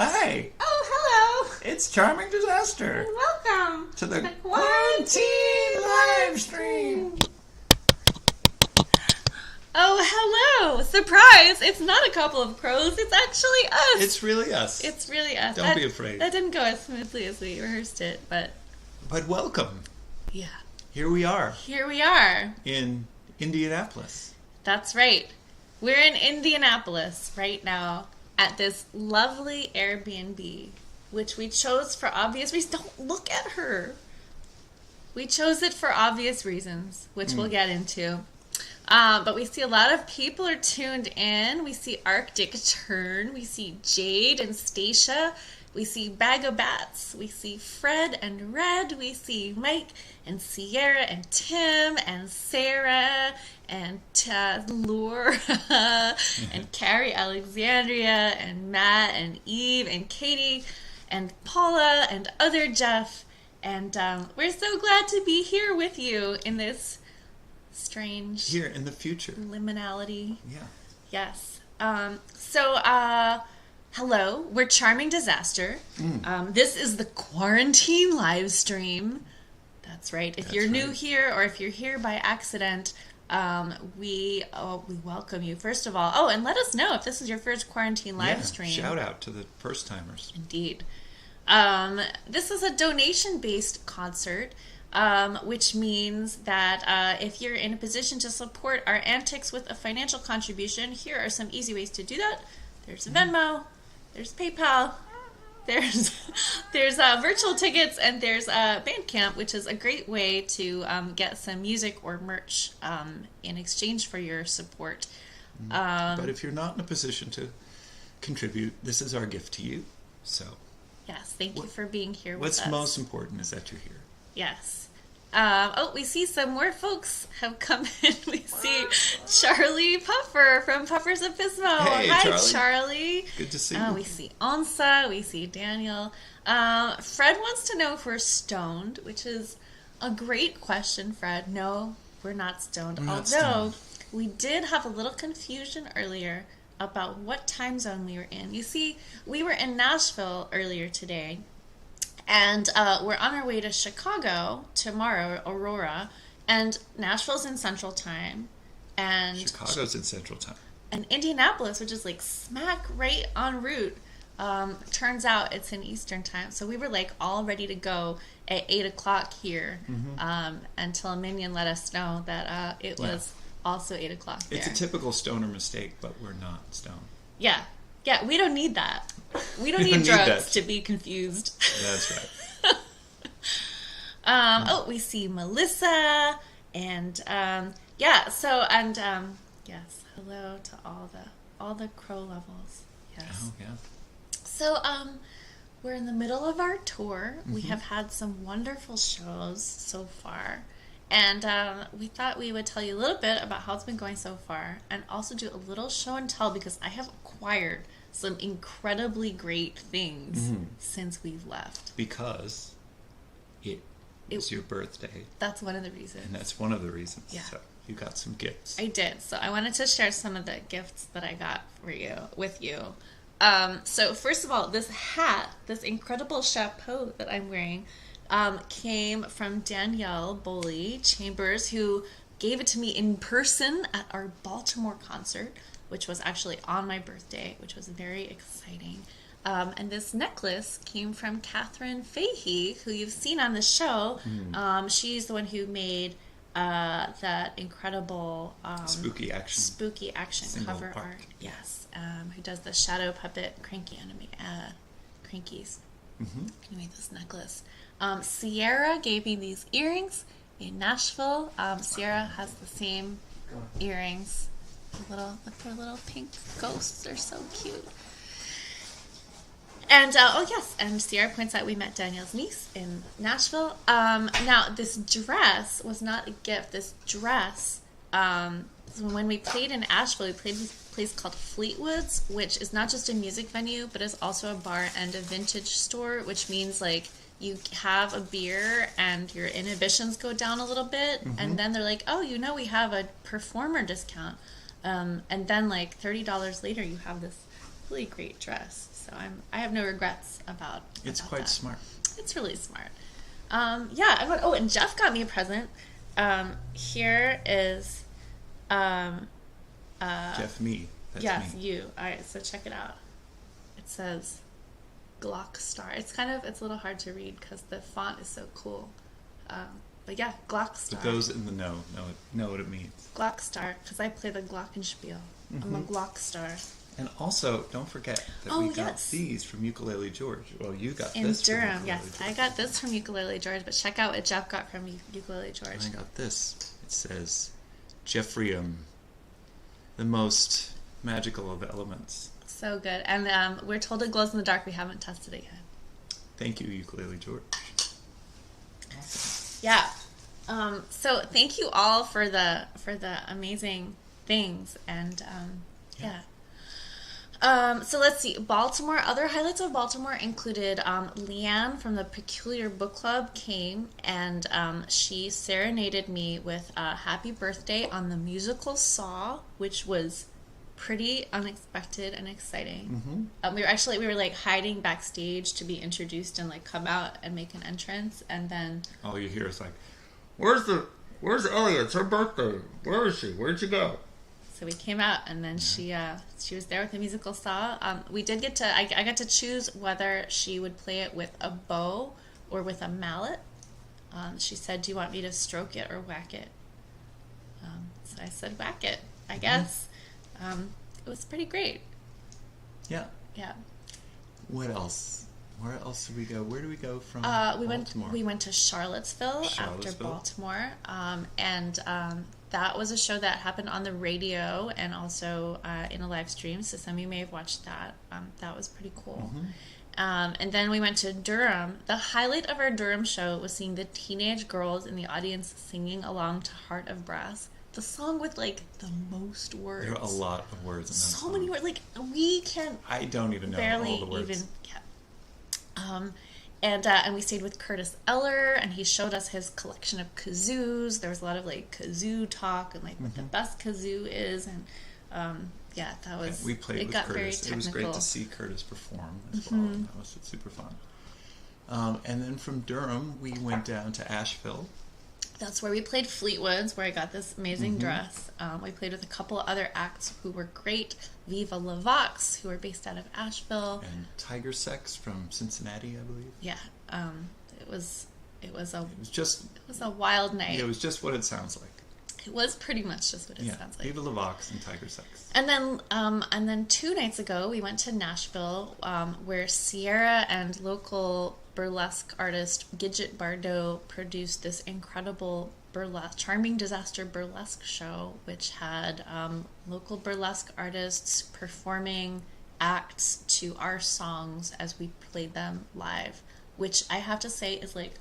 Hi. Oh, hello. It's Charming Disaster. Welcome to the Quarantine Livestream. Oh, hello. Surprise. It's not a couple of crows. It's actually us. It's really us. It's really us. Don't be afraid. That didn't go as smoothly as we rehearsed it, but welcome. Yeah. Here we are. Here we are. In Indianapolis. That's right. We're in Indianapolis right now at this lovely Airbnb, which we chose for obvious reasons. Don't look at her. We chose it for obvious reasons, which we'll get into. But we see a lot of people are tuned in. We see Arctic Tern. We see Jade and Stacia. We see Bag of Bats. We see Fred and Red. We see Mike and Sierra and Tim and Sarah and Laura and Carrie Alexandria and Matt and Eve and Katie and Paula and other Jeff. And we're so glad to be here with you in this strange... Here in the future. Liminality. Yeah. Yes. Hello, we're Charming Disaster. This is the Quarantine Livestream. That's right. If you're new here or if you're here by accident, we welcome you, first of all. Oh, and let us know if this is your first Quarantine Livestream. Shout out to the first timers. Indeed. This is a donation-based concert, which means that if you're in a position to support our antics with a financial contribution, here are some easy ways to do that. There's Venmo, there's PayPal, there's virtual tickets, and there's Bandcamp, which is a great way to get some music or merch in exchange for your support. But if you're not in a position to contribute, this is our gift to you. So yes, thank you for being here with us. What's most important is that you're here. Yes. We see some more folks have come in. We see Charlie Puffer from Puffers of Pismo. Hey, Hi, Charlie. Good to see you. We see Ansa. We see Daniel. Fred wants to know if we're stoned, which is a great question, Fred. No, we're not stoned. Although we did have a little confusion earlier about what time zone we were in. You see, we were in Nashville earlier today. And we're on our way to Chicago tomorrow, Aurora, and Nashville's in Central Time, and Chicago's in Central Time, and Indianapolis, which is like smack right en route, turns out it's in Eastern Time. So we were like all ready to go at 8:00 here, until Minion let us know that it was also 8:00 there. It's a typical stoner mistake, but we're not stoned. Yeah, we don't need that. We don't need drugs to be confused. That's right. We see Melissa, and yes, hello to all the crow levels. Yes. Oh yeah. So we're in the middle of our tour. We have had some wonderful shows so far, and we thought we would tell you a little bit about how it's been going so far, and also do a little show and tell, because I have acquired some incredibly great things since we've left. Because it's your birthday. That's one of the reasons. And that's one of the reasons. Yeah. So you got some gifts. I did. So I wanted to share some of the gifts that I got with you. So first of all, this hat, this incredible chapeau that I'm wearing, came from Danielle Boley Chambers, who gave it to me in person at our Baltimore concert, which was actually on my birthday, which was very exciting. And this necklace came from Catherine Fahey, who you've seen on the show. She's the one who made that incredible spooky action cover art. Yes, who does the shadow puppet cranky crankies. Who made this necklace? Sierra gave me these earrings in Nashville. Sierra has the same earrings. Their little pink ghosts are so cute. And and Sierra points out we met Danielle's niece in Nashville. Now this dress was not a gift. This dress, when we played in Asheville, we played this place called Fleetwood's, which is not just a music venue, but is also a bar and a vintage store, which means like you have a beer and your inhibitions go down a little bit, and then they're like, oh, we have a performer discount. And then like $30 later, you have this really great dress. So I have no regrets about It's quite that. smart. It's really smart. Yeah. Oh, and Jeff got me a present. Here is, Jeff, me. That's yes, me. you. All right, so check it out. It says Glock Star. It's a little hard to read because the font is so cool. But yeah, Glock Star. But those in the know what it means. Glock Star, because I play the Glockenspiel. I'm a Glock Star. And also, don't forget that we got these from Ukulele George. Well, you got in this Durham. from Yes, George. I got this from Ukulele George, but check out what Jeff got from Ukulele George. And I got this. It says, Jeffrium, the most magical of elements. So good. And we're told it glows in the dark. We haven't tested it yet. Thank you, Ukulele George. Awesome. Yeah. So thank you all for the amazing things. And yeah. So let's see. Baltimore. Other highlights of Baltimore included Leanne from the Peculiar Book Club came and she serenaded me with Happy Birthday on the musical Saw, which was pretty unexpected and exciting. Mm-hmm. We were like hiding backstage to be introduced and like come out and make an entrance, and then all you hear is like, "Where's Elliot? It's her birthday. Where is she? Where'd you go?" So we came out, and then she was there with the musical Saw. We did get to I got to choose whether she would play it with a bow or with a mallet. She said, "Do you want me to stroke it or whack it?" So I said, "Whack it, I guess." It was pretty great. Yeah. Yeah. What else? Where else did we go? Where do we go from Baltimore? We went to Charlottesville after Baltimore, and that was a show that happened on the radio and also in a live stream. So some of you may have watched that. That was pretty cool. Mm-hmm. And then we went to Durham. The highlight of our Durham show was seeing the teenage girls in the audience singing along to Heart of Brass. The song with like the most words. There are a lot of words in that song. So many words. Like we can. I don't even know all the words. And we stayed with Curtis Eller, and he showed us his collection of kazoos. There was a lot of like kazoo talk and like what the best kazoo is, and yeah, that was. Yeah, we played with Curtis. It was great to see Curtis perform as well. That was super fun. And then from Durham, we went down to Asheville. That's where we played Fleetwood's, where I got this amazing dress. We played with a couple of other acts who were great. Viva La Vox, who are based out of Asheville. And Tiger Sex from Cincinnati, I believe. Yeah. It was a wild night. It was just what it sounds like. It was pretty much just what it sounds like. Viva La Vox and Tiger Sex. And then 2 nights ago, we went to Nashville, where Sierra and local burlesque artist Gidget Bardot produced this incredible Charming Disaster burlesque show, which had local burlesque artists performing acts to our songs as we played them live, which I have to say is like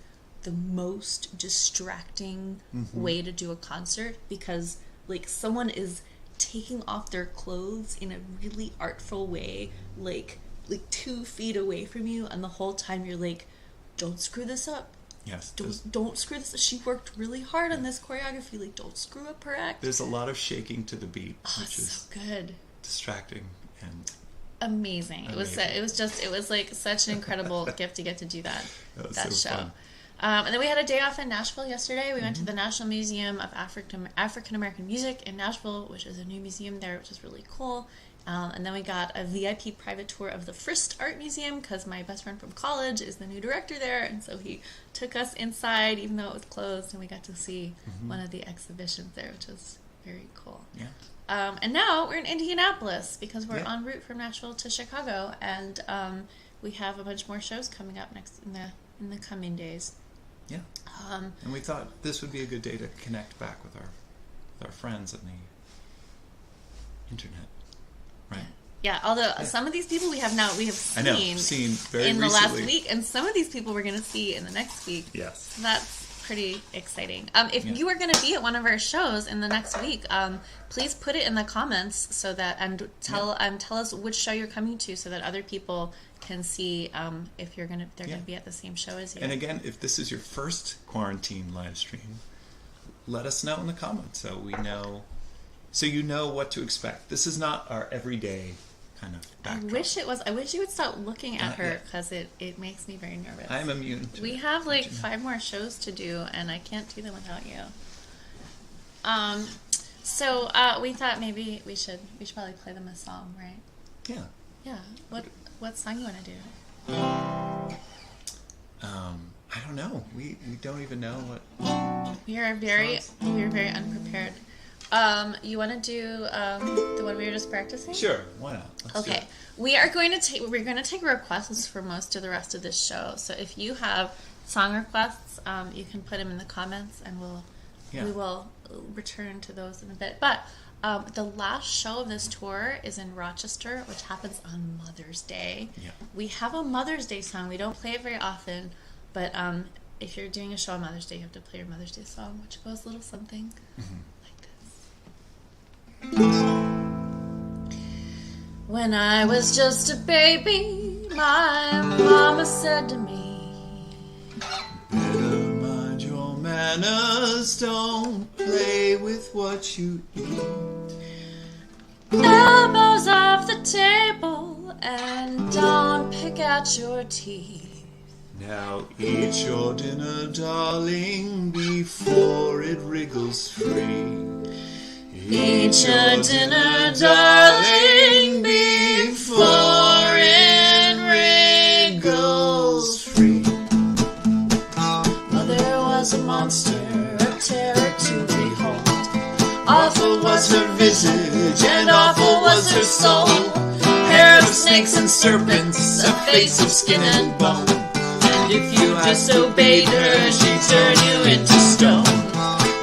the most distracting way to do a concert, because like someone is taking off their clothes in a really artful way, like 2 feet away from you, and the whole time you're like, don't screw this up. Yes. Don't screw this. She worked really hard on this choreography. Like, don't screw up her act. There's a lot of shaking to the beat, which is so good, distracting and amazing. It was like such an incredible gift to get to do that show. Fun. And then we had a day off in Nashville yesterday. We went to the National Museum of African American Music in Nashville, which is a new museum there, which is really cool. And then we got a VIP private tour of the Frist Art Museum, because my best friend from college is the new director there, and so he took us inside even though it was closed, and we got to see one of the exhibitions there, which was very cool. Yeah. And now we're in Indianapolis because we're en route from Nashville to Chicago, and we have a bunch more shows coming up next in the coming days. Yeah. And we thought this would be a good day to connect back with our friends on the internet. Right. Yeah, although some of these people we have seen very in the recently. last week, and some of these people we're going to see in the next week. Yes. So that's pretty exciting. If you are going to be at one of our shows in the next week, please put it in the comments so that tell us which show you're coming to, so that other people can see if they're going to be at the same show as you. And again, if this is your first quarantine live stream, let us know in the comments so we know. So you know what to expect. This is not our everyday kind of backdrop. I wish you would stop looking at her because it makes me very nervous. I'm immune to We have like 5 more shows to do, and I can't do them without you. So we thought maybe we should probably play them a song, right? Yeah. Yeah. What song you want to do? I don't know. We don't even know what. We are very unprepared. You want to do the one we were just practicing? Sure. Why not? Let's do it. We're going to take requests for most of the rest of this show. So if you have song requests, you can put them in the comments, and we will return to those in a bit. But the last show of this tour is in Rochester, which happens on Mother's Day. Yeah. We have a Mother's Day song. We don't play it very often, but if you're doing a show on Mother's Day, you have to play your Mother's Day song, which goes a little something like this. When I was just a baby, my mama said to me, better mind your manners, don't play with what you eat. Elbows off the table and don't pick out your teeth. Now eat your dinner, darling, before it wriggles free. Eat your dinner, darling, before it wriggles free. Mother was a monster, a terror to behold. Awful was her visage, and awful was her soul. Hair of snakes and serpents, a face of skin and bone. And if you disobeyed her, she'd turn you into stone.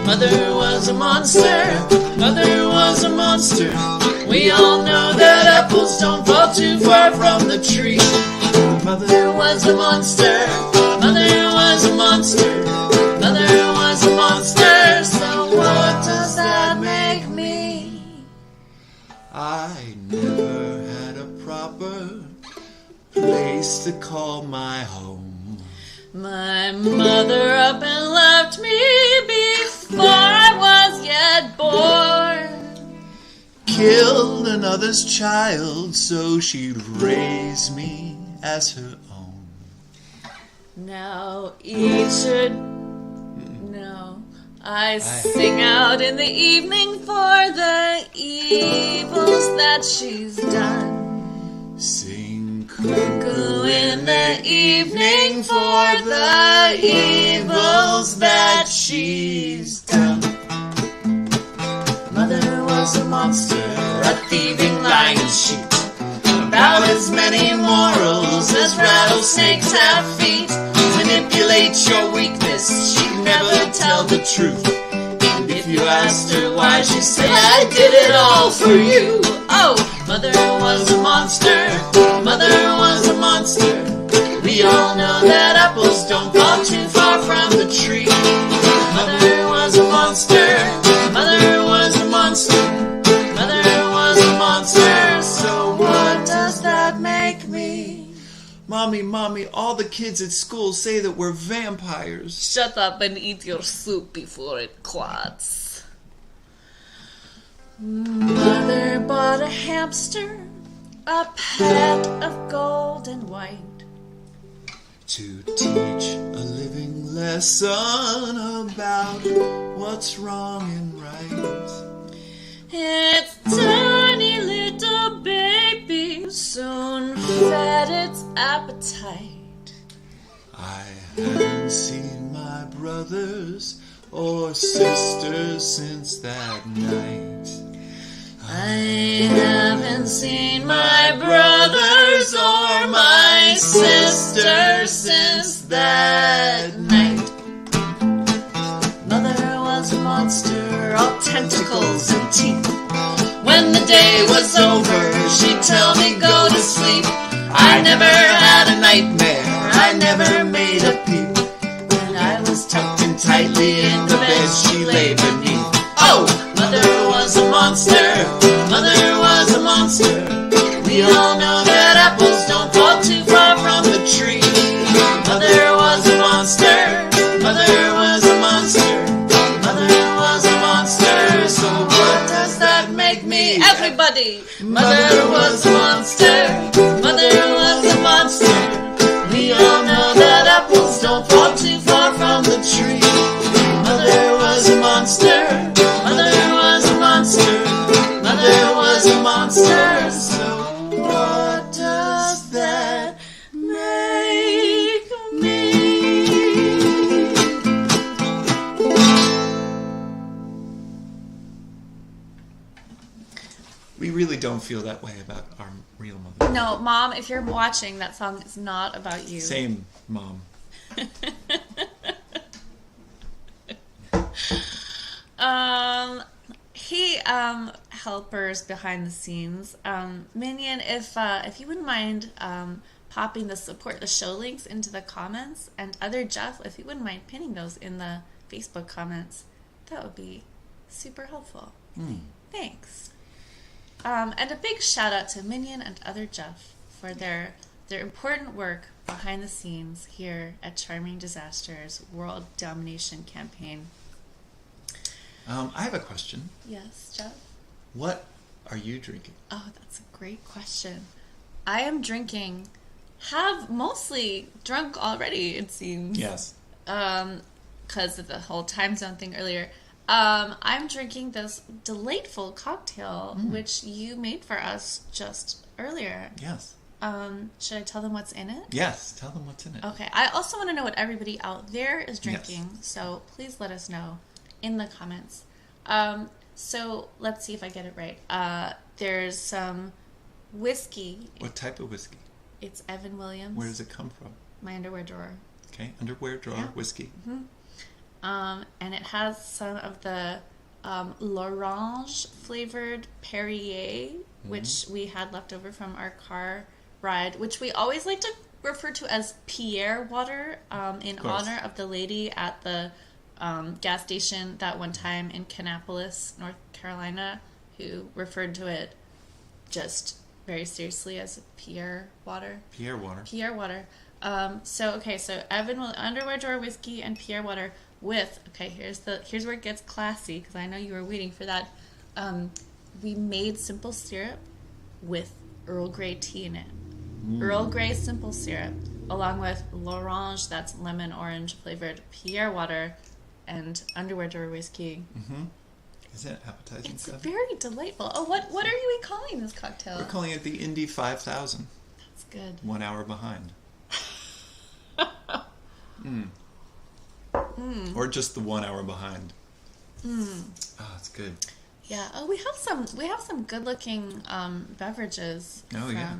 Mother was a monster, Mother was a monster. We all know that apples don't fall too far from the tree. Mother was a monster, Mother was a monster, Mother was a monster. So what does that make me? I never had a proper place to call my home. My mother up and left me before I was yet born. Killed another's child so she'd raise me as her own. Now each should no. I sing out in the evening for the evils that she's done. Sing Cuckoo in the evening for the evils that she's done. Mother was a monster, a thieving lying sheep. About as many morals as rattlesnakes have feet. Manipulate your weakness, she'd never tell the truth. And if you asked her why, she said, I did it all for you. Oh, Mother was a monster, Mother was a monster. We all know that apples don't fall too far from the tree. Mother was a monster, Mother was a monster, Mother was a monster. So what does that make me? Mommy, all the kids at school say that we're vampires. Shut up and eat your soup before it clots. Mother bought a hamster, a pet of gold and white, to teach a living lesson about what's wrong and right. Its tiny little baby soon fed its appetite. I haven't seen my brothers or sisters since that night. I haven't seen my brothers or my sisters since that night. Mother was a monster, all tentacles and teeth. When the day was over, she'd tell me go to sleep. I never had a nightmare, I never made a peep. When I was tucked in tightly in the bed she lay beneath. Oh, Mother was a monster, Mother was a monster. We all know that apples don't fall too far from the tree. Mother was a monster, Mother was a monster, Mother was a monster. So what does that make me? everybody. Mother was a monster. Mother was a monster. We all know that apples don't fall too far from the tree. Mother was a monster. Mother was a monster. Mother was a monster. So what does that make me? We really don't feel that way about our real mother. No, Mom, if you're watching, that song is not about you. Same, Mom. Helpers behind the scenes. Minion, if you wouldn't mind popping the support the show links into the comments, and other Jeff, if you wouldn't mind pinning those in the Facebook comments, that would be super helpful. Thanks. And a big shout out to Minion and other Jeff for their important work behind the scenes here at Charming Disasters World Domination Campaign. I have a question. Yes, Jeff? What are you drinking? Oh, that's a great question. I am drinking, have mostly drunk already, it seems. Yes. Because of the whole time zone thing earlier. I'm drinking this delightful cocktail, which you made for us just earlier. Yes. Should I tell them what's in it? Yes, tell them what's in it. Okay. I also want to know what everybody out there is drinking, so please let us know in the comments. So let's see if I get it right. There's some whiskey. What type of whiskey? It's Evan Williams. Where does it come from? My underwear drawer. Okay, underwear drawer, whiskey. And it has some of the l'orange flavored Perrier, which we had left over from our car ride, which we always like to refer to as Pierre water, in honor of the lady at the gas station that one time in Kannapolis, North Carolina, who referred to it just very seriously as Pierre water. Pierre water. Pierre water. So Evan underwear drawer whiskey and Pierre water with, here's where it gets classy, because I know you were waiting for that. We made simple syrup with Earl Grey tea in it. Earl Grey simple syrup, along with l'orange, that's lemon orange flavored Pierre water, and underwear drawer whiskey. Is that appetizing It's stuff? very delightful. Oh, what are we calling this cocktail? We're calling it the Indy 5000. That's good. 1 hour behind. Or just the 1 hour behind. Oh, it's good. Yeah. Oh, we have some good looking beverages. Yeah.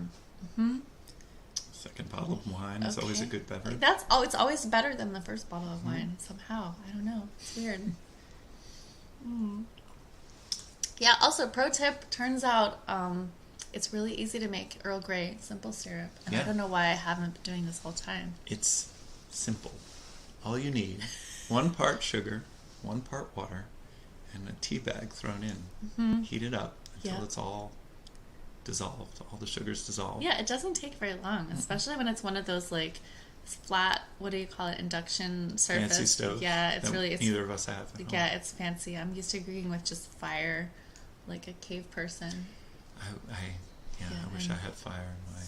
Second bottle of wine is always a good beverage. It's always better than the first bottle of wine somehow. I don't know. It's weird. Yeah. Also, pro tip: turns out it's really easy to make Earl Grey simple syrup, and I don't know why I haven't been doing this whole time. It's simple. All you need: 1 part sugar, 1 part water, and a tea bag thrown in. Heat it up until it's all dissolved. All the sugars dissolved. Yeah, it doesn't take very long, especially when it's one of those like flat, what do you call it, induction surface. Fancy stove. Yeah, it's neither of us have. Yeah, it's fancy. I'm used to cooking with just fire, like a cave person. I wish I had fire in my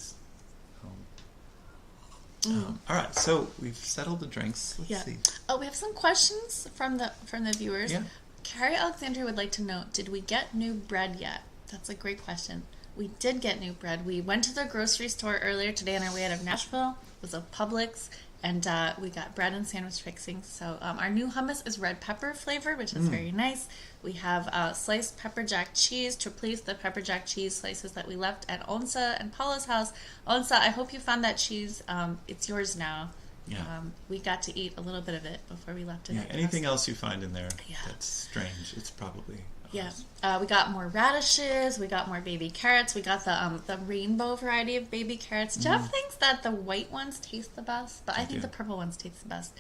home. All right, so we've settled the drinks. Let's see. Oh, we have some questions from the viewers. Yeah. Carrie Alexandra would like to know, did we get new bread yet? That's a great question. We did get new bread. We went to the grocery store earlier today on our way out of Nashville. It was a Publix, and we got bread and sandwich fixings. So our new hummus is red pepper flavored, which is very nice. We have sliced pepper jack cheese to replace the pepper jack cheese slices that we left at Onsa and Paula's house. Onsa, I hope you found that cheese. It's yours now. Yeah. We got to eat a little bit of it before we left it. Yeah. Anything else you find in there that's strange, it's probably ours. We got more radishes. We got more baby carrots. We got the rainbow variety of baby carrots. Jeff thinks that the white ones taste the best, but I think the purple ones taste the best.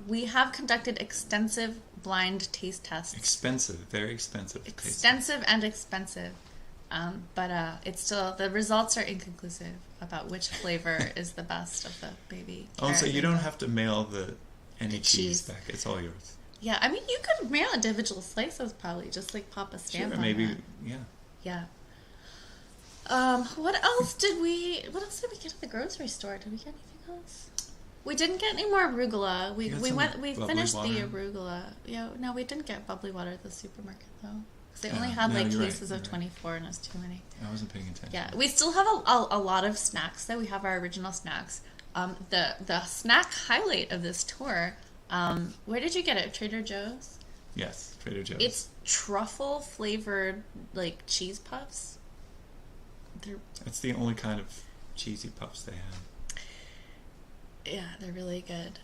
We have conducted extensive blind taste tests. Expensive, very expensive. Extensive and expensive. But it's still, the results are inconclusive about which flavor is the best of the baby carrot. Oh, so you don't have to mail any cheese back. It's all yours. Yeah, I mean, you could mail individual slices probably, just like pop a stamp on maybe, that. yeah. Yeah. What else did we get at the grocery store? Did we get anything else? We didn't get any more arugula. We finished water. the arugula. Yeah, no, we didn't get bubbly water at the supermarket though. Because they only had cases of 24 and it was too many. I wasn't paying attention. Yeah, we still have a lot of snacks though. We have our original snacks. The snack highlight of this tour, where did you get it? Trader Joe's? Yes, Trader Joe's. It's truffle flavored cheese puffs. It's the only kind of cheesy puffs they have. Yeah, they're really good.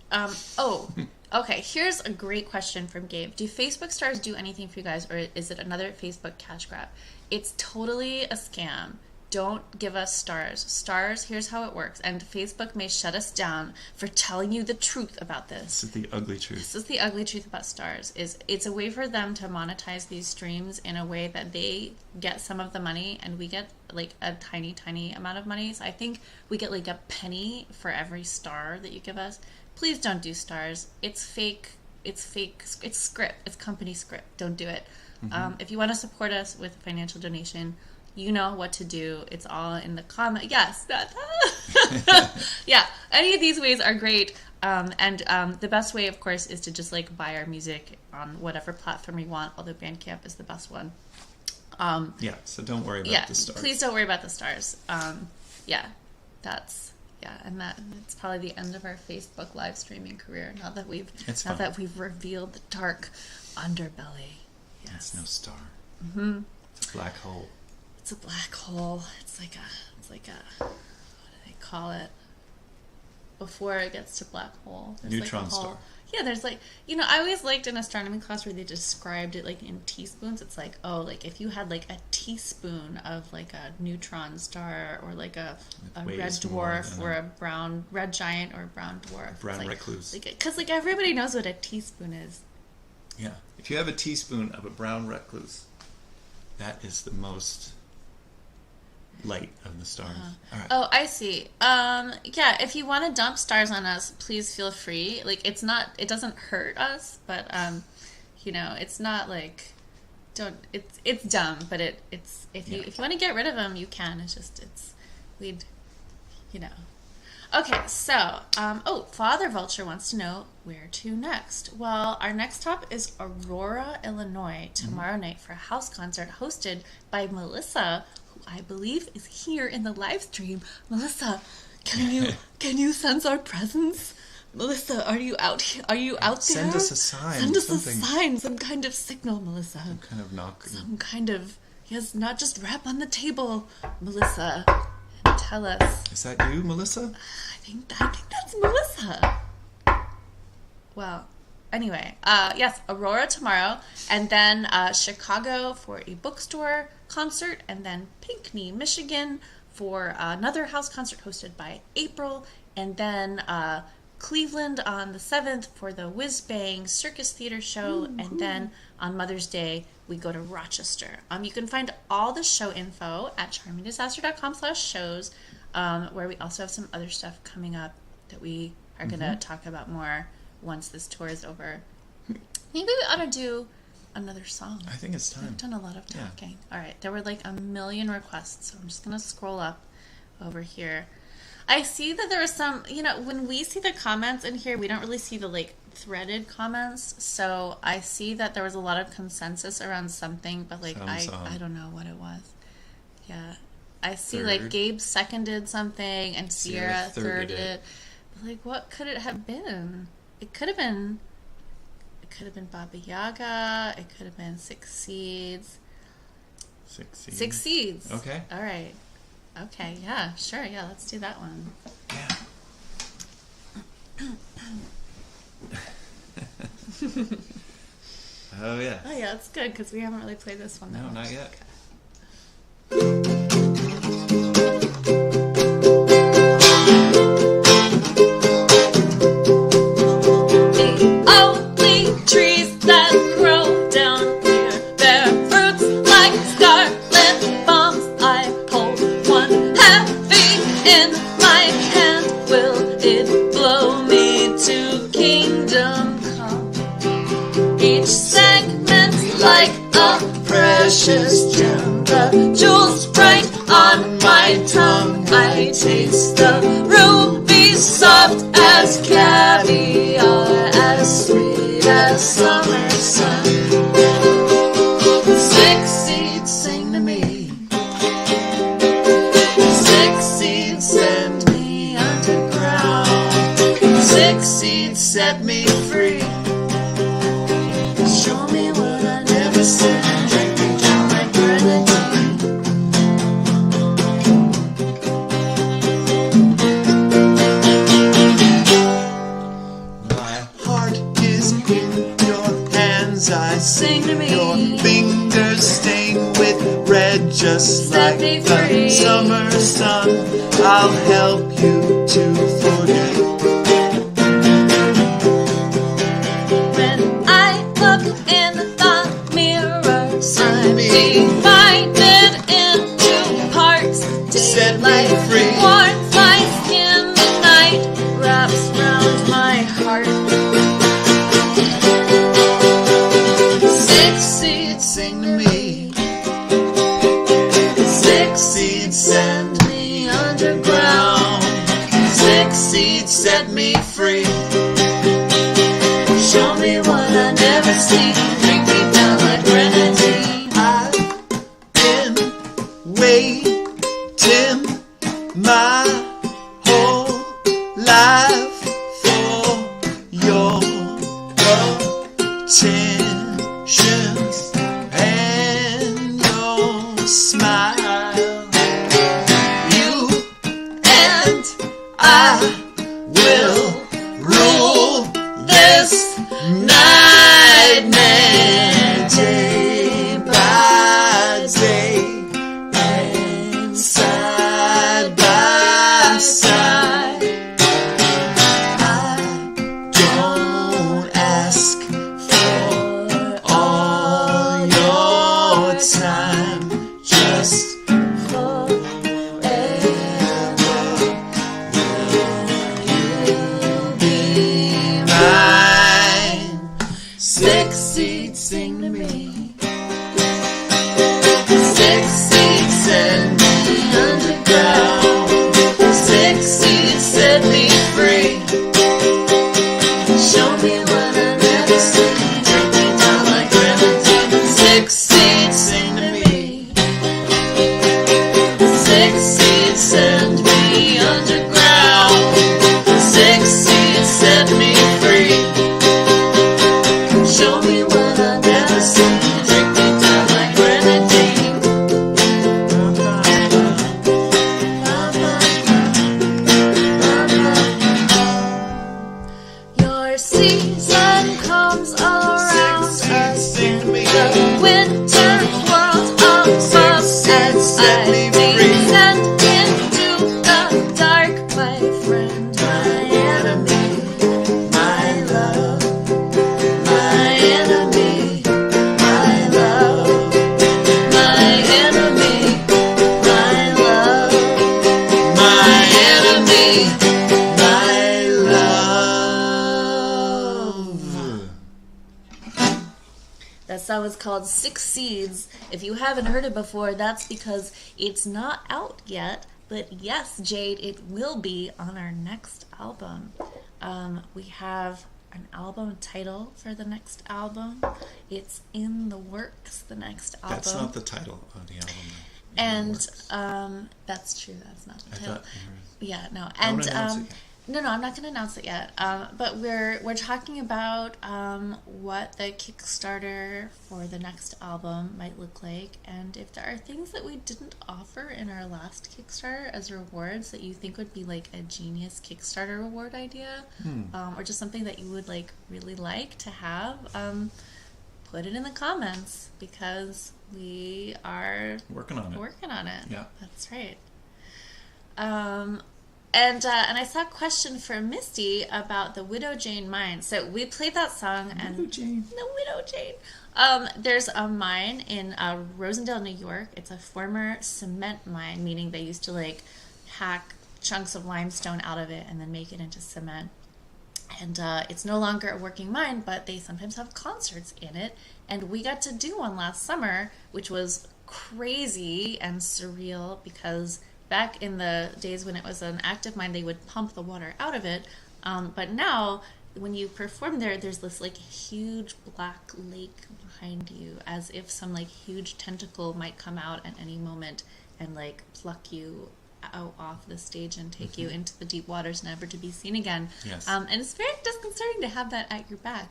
Okay, here's a great question from Gabe. Do Facebook stars do anything for you guys, or is it another Facebook cash grab? It's totally a scam. Don't give us stars. Stars, here's how it works. And Facebook may shut us down for telling you the truth about this. This is the ugly truth. This is the ugly truth about stars. It's a way for them to monetize these streams in a way that they get some of the money and we get a tiny, tiny amount of money. So I think we get a penny for every star that you give us. Please don't do stars. It's fake. It's fake. It's script. It's company script. Don't do it. Mm-hmm. If you want to support us with a financial donation, you know what to do. It's all in the comment. Yes. Yeah. Any of these ways are great. The best way, of course, is to just buy our music on whatever platform you want, although Bandcamp is the best one. So don't worry about the stars. Please don't worry about the stars. And it's probably the end of our Facebook live streaming career. Now that we've revealed the dark underbelly. Yes. It's no star. Mm-hmm. It's a black hole. It's a black hole. It's like a what do they call it? Before it gets to black hole. There's neutron star. Yeah, there's I always liked in astronomy class where they described it in teaspoons. It's if you had a teaspoon of a neutron star or a red dwarf or a red giant or a brown dwarf. Brown recluse. Because everybody knows what a teaspoon is. Yeah. If you have a teaspoon of a brown recluse, that is the most light of the stars. All right. Oh, I see. If you want to dump stars on us, please feel free. It doesn't hurt us, but it's not it's dumb, but it's if you want to get rid of them, you can. Okay, so Father Vulture wants to know where to next. Well, our next stop is Aurora, Illinois, tomorrow night for a house concert hosted by Melissa, who I believe is here in the live stream. Melissa, can you sense our presence? Melissa, are you out here? Are you out there? Send us a sign. Send us a sign, some kind of signal, Melissa. Some kind of knock. Some kind of, yes, not just rap on the table, Melissa. Tell us. Is that you, Melissa? I think that's Melissa. Well, anyway, yes, Aurora tomorrow, and then Chicago for a bookstore concert, and then Pinckney, Michigan for another house concert hosted by April, and then Cleveland on the 7th for the Whiz Bang Circus Theater show, and then on Mother's Day we go to Rochester. You can find all the show info at charmingdisaster.com/shows, where we also have some other stuff coming up that we are going to talk about more once this tour is over. Maybe we ought to do another song. I think it's time. We've done a lot of talking. Yeah. All right, there were a million requests, so I'm just going to scroll up over here. I see that there are some, when we see the comments in here, we don't really see the threaded comments. So I see that there was a lot of consensus around something, but I don't know what it was. Yeah. I see Gabe seconded something and Sierra thirded it. But what could it have been? It could have been Baba Yaga. It could have been Six Seeds. Six Seeds. Okay. All right. Okay, yeah, sure, yeah, let's do that one. Yeah. Oh, yeah. Oh, yeah, it's good, because we haven't really played this one. No, not yet. The only trees that grow down here bear fruits like scarlet bombs. I hold one heavy in my hand. Will it blow me to kingdom come? Each segment's like a pressure precious gem, the jewels bright on my tongue. I taste the ruby soft as caviar, as sweet as summer sun. Six seeds sing to me. Six seeds send me underground. Six seeds set me free. Show me what I never seen. Drink me down like grenadine. My heart is in your hands. I Sing to me. Your fingers stained with red, just Set like me the free. summer sun. I'll help you to forget. When I look in the mirror, I'm me. divided into parts. Set me Daylight free. warms my skin, the night wraps round my heart. Six seeds Sing to me. Six seeds send me underground. Six seeds set me free. Show me what I never see. Drink me down like grenadine. I've been waiting my whole life for your attentions and your smile. You and I will rule this nightmare day by day and side by side. I don't ask for all your time, just six seeds sing to me. Six seeds send me underground. Six seeds set me free. Show me what I never seen. Drink me down like grenadine. Six seeds sing to me. Six seeds send me underground. Six seeds set me free. Show me what I never seen. Drink me down like grenadine. Your season comes around us in the winter world above as I descend into the dark, my friend, my enemy, my love. My enemy, my love. My enemy, my love. My enemy, my love. That song is called Six Seeds. If you haven't heard it before, that's because it's not out yet. But yes, Jade, it will be on our next album. We have an album title for the next album. It's in the works, the next album. That's not the title of the album, though. And that's true, that's not the title. Yeah, no. And no, I'm not going to announce it yet. But we're talking about what the Kickstarter for the next album might look like, and if there are things that we didn't offer in our last Kickstarter as rewards that you think would be like a genius Kickstarter reward idea, or just something that you would like really like to have, put it in the comments because we are working on it. Yeah, that's right. And I saw a question from Misty about the Widow Jane mine. So we played that song and the Widow Jane. There's a mine in Rosendale, New York. It's a former cement mine, meaning they used to like hack chunks of limestone out of it and then make it into cement. And it's no longer a working mine, but they sometimes have concerts in it. And we got to do one last summer, which was crazy and surreal because back in the days when it was an active mine, they would pump the water out of it. But now, when you perform there, there's this like huge black lake behind you, as if some like huge tentacle might come out at any moment and like pluck you out off the stage and take you into the deep waters, never to be seen again. Yes. And it's very disconcerting to have that at your back.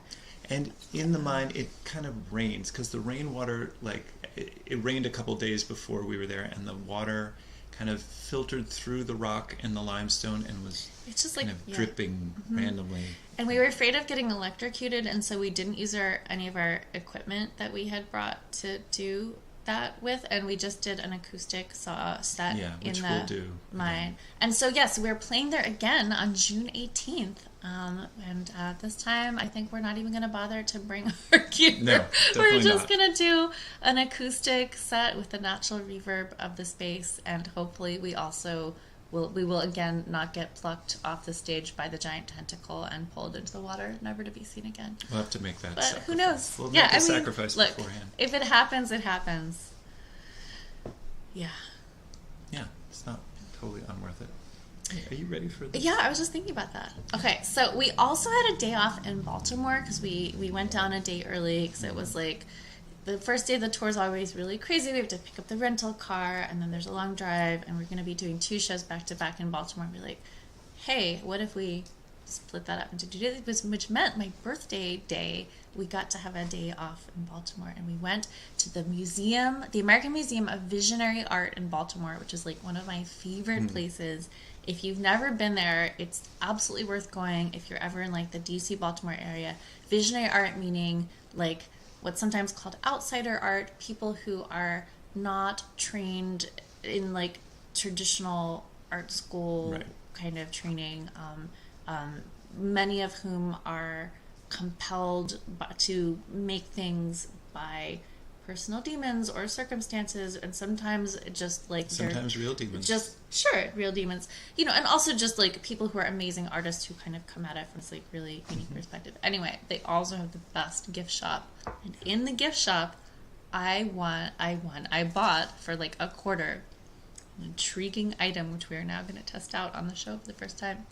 And in the mine, it kind of rains, because the rainwater, like, it rained a couple days before we were there, and the water kind of filtered through the rock and the limestone and was it's just kind like of dripping randomly. And we were afraid of getting electrocuted, and so we didn't use any of our equipment that we had brought to do that with, and we just did an acoustic set in the mine. And so yes, we're playing there again on June 18th, and this time I think we're not even going to bother to bring our gear. No, we're just going to do an acoustic set with the natural reverb of the space, and hopefully we will again not get plucked off the stage by the giant tentacle and pulled into the water, never to be seen again. We'll have to make that but sacrifice. Who knows? We'll make the sacrifice look, beforehand. If it happens, it happens. Yeah. Yeah, it's not totally unworth it. Hey, are you ready for this? Yeah, I was just thinking about that. Okay, so we also had a day off in Baltimore because we went down a day early because it was like the first day of the tour is always really crazy. We have to pick up the rental car, and then there's a long drive, and we're going to be doing 2 shows back to back in Baltimore. We're like, hey, what if we split that up into 2 days? Which meant my birthday day, we got to have a day off in Baltimore, and we went to the museum, the American Museum of Visionary Art in Baltimore, which is like one of my favorite places. If you've never been there, it's absolutely worth going if you're ever in like the DC Baltimore area. Visionary art meaning like what's sometimes called outsider art, people who are not trained in like traditional art school kind of training, many of whom are compelled to make things by personal demons or circumstances, and sometimes just like sometimes real demons. Just real demons, you know, and also just like people who are amazing artists who kind of come at it from this like really unique perspective. Anyway, they also have the best gift shop, and in the gift shop, I bought for like $0.25 an intriguing item which we are now going to test out on the show for the first time.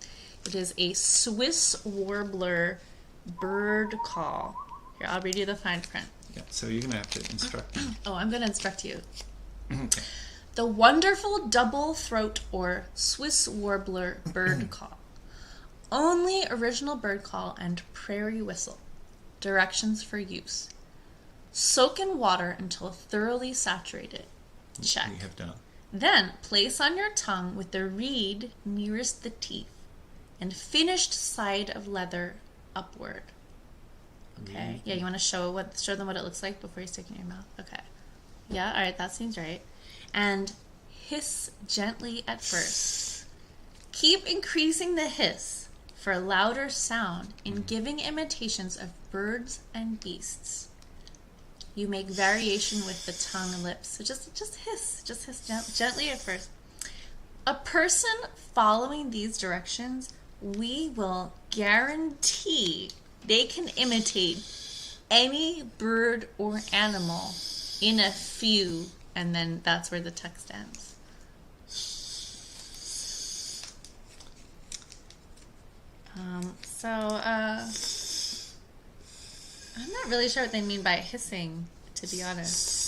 It is a Swiss warbler bird call. Here, I'll read you the fine print. Yeah, so you're going to have to instruct me. Oh, I'm going to instruct you. Okay. The wonderful double throat or Swiss warbler bird call. Only original bird call and prairie whistle. Directions for use. Soak in water until thoroughly saturated. Check. We have done. Then place on your tongue with the reed nearest the teeth and finished side of leather upward. Okay. Yeah, you want to show them what it looks like before you stick it in your mouth? Okay. Yeah, all right, that seems right. And hiss gently at first. Keep increasing the hiss for a louder sound in giving imitations of birds and beasts. You make variation with the tongue and lips. So just hiss gently at first. A person following these directions, we will guarantee they can imitate any bird or animal in a few, and then that's where the text ends. I'm not really sure what they mean by hissing, to be honest.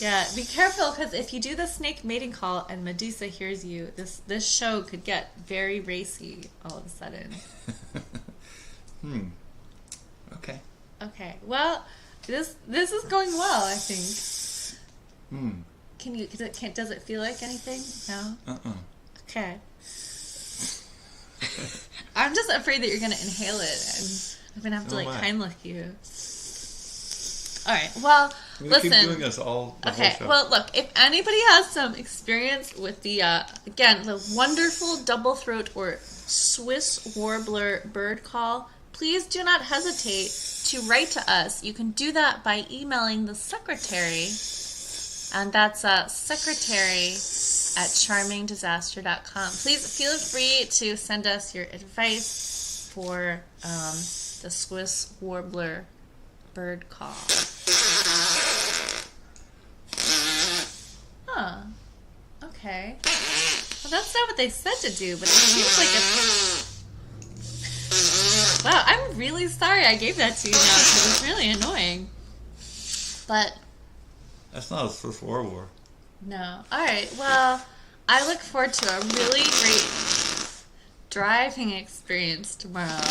Yeah, be careful, because if you do the snake mating call and Medusa hears you, this show could get very racy all of a sudden. Okay. Okay. Well, this is going well, I think. Does it feel like anything? No? Okay. I'm just afraid that you're going to inhale it, and I'm going to have to Heimlich you. All right. Well, listen. Keep doing this the whole show. Well, look. If anybody has some experience with the wonderful double throat or Swiss warbler bird call, please do not hesitate to write to us. You can do that by emailing the secretary And that's secretary at charmingdisaster.com. Please feel free to send us your advice for the Swiss warbler bird call. Huh. Okay. Well, that's not what they said to do, but it seems like a... Wow, I'm really sorry I gave that to you now, because it's really annoying. But... That's not a Swiss war. No. Alright, well, I look forward to a really great driving experience tomorrow.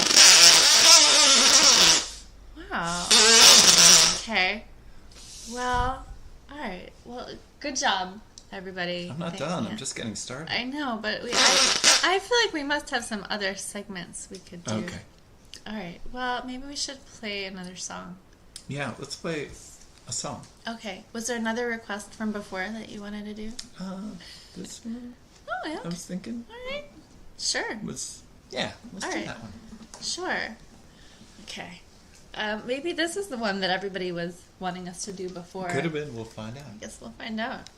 Wow. Okay. Well, alright. Well, good job, everybody. I'm not done. I'm just getting started. I know, but I feel like we must have some other segments we could do. Okay. Alright. Well, maybe we should play another song. Yeah, let's play a song. Okay. Was there another request from before that you wanted to do? This one. Oh, yeah. I was thinking. Alright. Sure. Let's do that one. Sure. Okay. Maybe this is the one that everybody was wanting us to do before. Could have been. We'll find out. I guess we'll find out.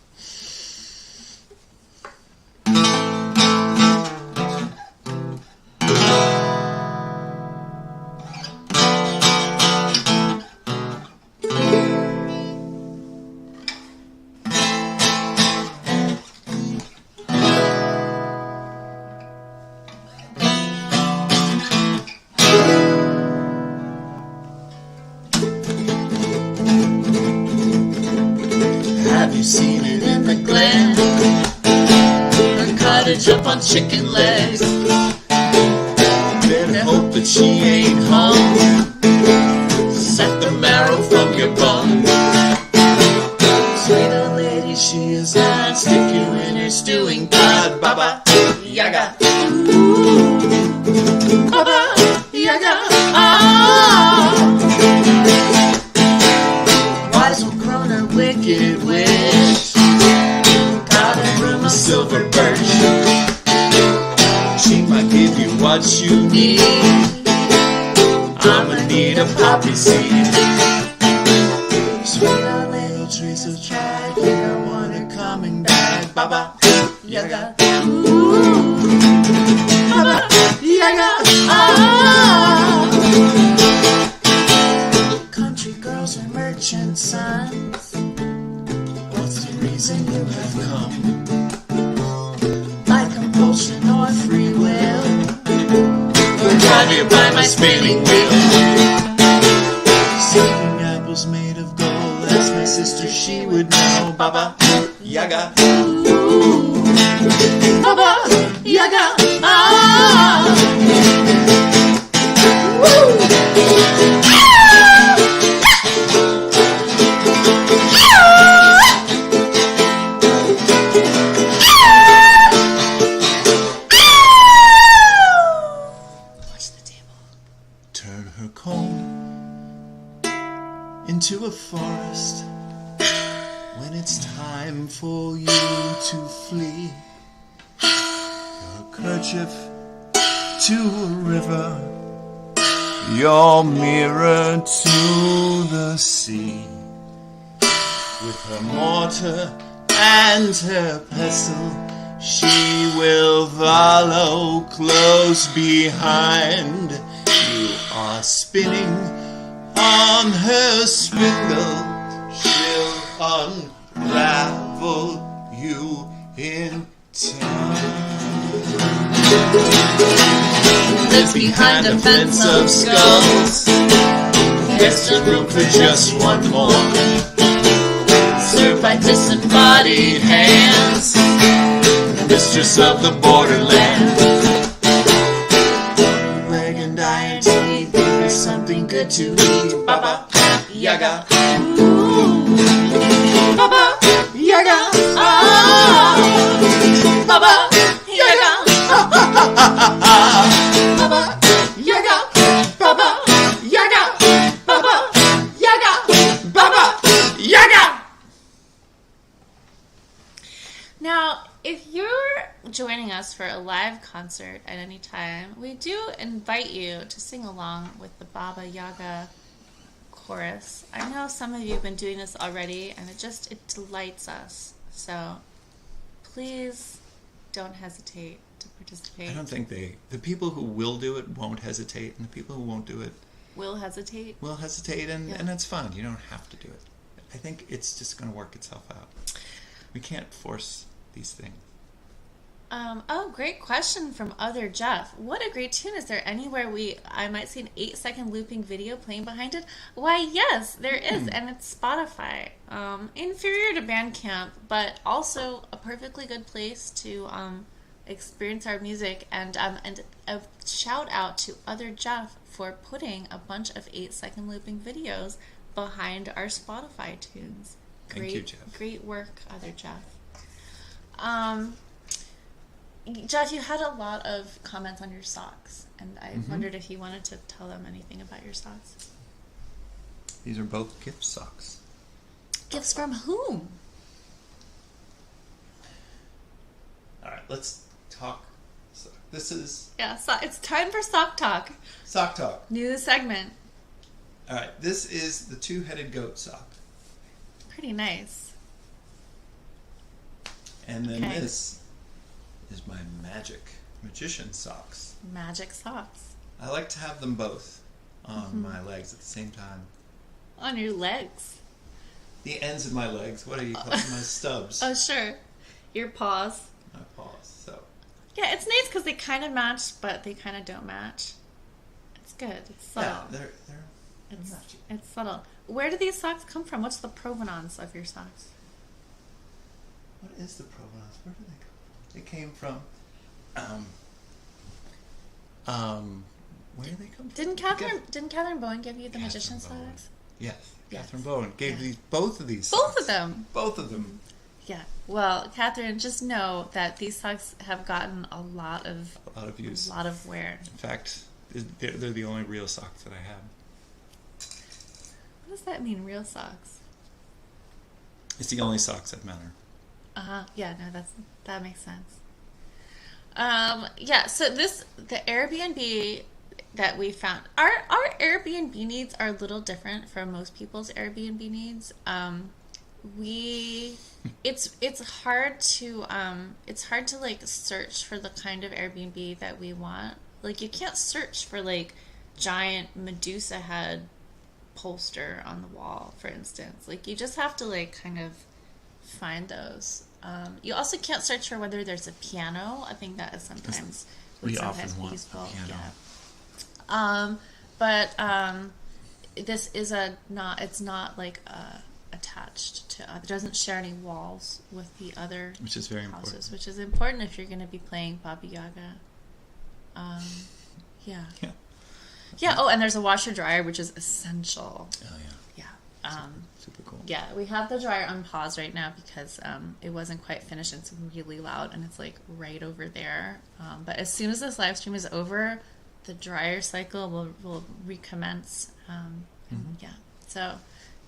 Have you seen it in the glen? Her cottage up on chicken legs. Better hope that she ain't home. Suck the marrow from your bone. Sweet old lady, she is not. Stick you in her stewing pot. Baba Yaga. Baba Yaga. Ah. Wise will grown her wicked wish. Got a room of silver birch. She might give you what you need. I'ma need a poppy seed. Sweet old lady, trees have tried. You don't want her coming back. Baba Yaga. Ooh. Baba Yaga. Ah. Country girls and merchant sons, what's the reason you have come? By compulsion or free will, or drive you by my spinning wheel? Saving apples made of gold, ask my sister, she would know. Baba Yaga. Ooh. Baba Yaga. Ah. Woo. Into a forest when it's time for you to flee. Your kerchief to a river, your mirror to the sea. With her mortar and her pestle, she will follow close behind. You are spinning on her spindle, she'll unravel you in time. Lives behind a fence of skulls, there's some room for just one more. Served by disembodied hands, mistress of the borderland. Leg and iron teeth, give me something good to eat. Baba Yaga. Ooh. Baba Yaga. Ah. Baba Yaga. Baba Yaga. Baba Yaga. Baba Yaga. Baba Yaga. Now, if you're joining us for a live concert at any time, we do invite you to sing along with the Baba Yaga chorus. I know some of you have been doing this already, and it delights us. So please don't hesitate to participate. I don't think the people who will do it won't hesitate, and the people who won't do it will hesitate, and it's fun. You don't have to do it. I think it's just going to work itself out. We can't force these things. Great question from Other Jeff. What a great tune. Is there anywhere I might see an 8-second looping video playing behind it? Why, yes, there is, and it's Spotify. Inferior to Bandcamp, but also a perfectly good place to experience our music. And a shout out to Other Jeff for putting a bunch of 8-second looping videos behind our Spotify tunes. Thank you, Jeff. Great work, Other Jeff. Jeff, you had a lot of comments on your socks, and I wondered if you wanted to tell them anything about your socks. These are both gift socks. Gifts from whom? All right, let's talk. So this is... Yeah, it's time for Sock Talk. Sock Talk. New segment. All right, this is the two-headed goat sock. Pretty nice. And then this is my magician socks. Magic socks. I like to have them both on my legs at the same time. On your legs? The ends of my legs. What do you call them? My stubs. Oh, sure. Your paws. My paws. So. Yeah, it's nice because they kind of match, but they kind of don't match. It's good. It's subtle. Yeah, they're matching. It's subtle. Where do these socks come from? What's the provenance of your socks? What is the provenance? Where do they come from? They came from, where did they come from? Didn't Catherine Bowen give you the magician socks? Yes. Catherine Bowen gave both of these Both socks. of them? Both of them. Yeah. Well, Catherine, just know that these socks have gotten a lot of use. A lot of wear. In fact, they're the only real socks that I have. What does that mean, real socks? It's the only socks that matter. Yeah, no, that makes sense. Yeah, so the Airbnb that we found, our Airbnb needs are a little different from most people's Airbnb needs. It's hard to like search for the kind of Airbnb that we want. Like, you can't search for like giant Medusa head poster on the wall, for instance. Like, you just have to like kind of find those. You also can't search for whether there's a piano. I think that is sometimes useful. Yeah. This is it's not like attached to it doesn't share any walls with the other which is very houses, important. which is important if you're going to be playing Baba Yaga. Yeah. Oh, and there's a washer dryer, which is essential. Oh yeah. Yeah. Super cool. Yeah, we have the dryer on pause right now because it wasn't quite finished. It's really loud, and it's like right over there. But as soon as this live stream is over, the dryer cycle will recommence. Yeah. So,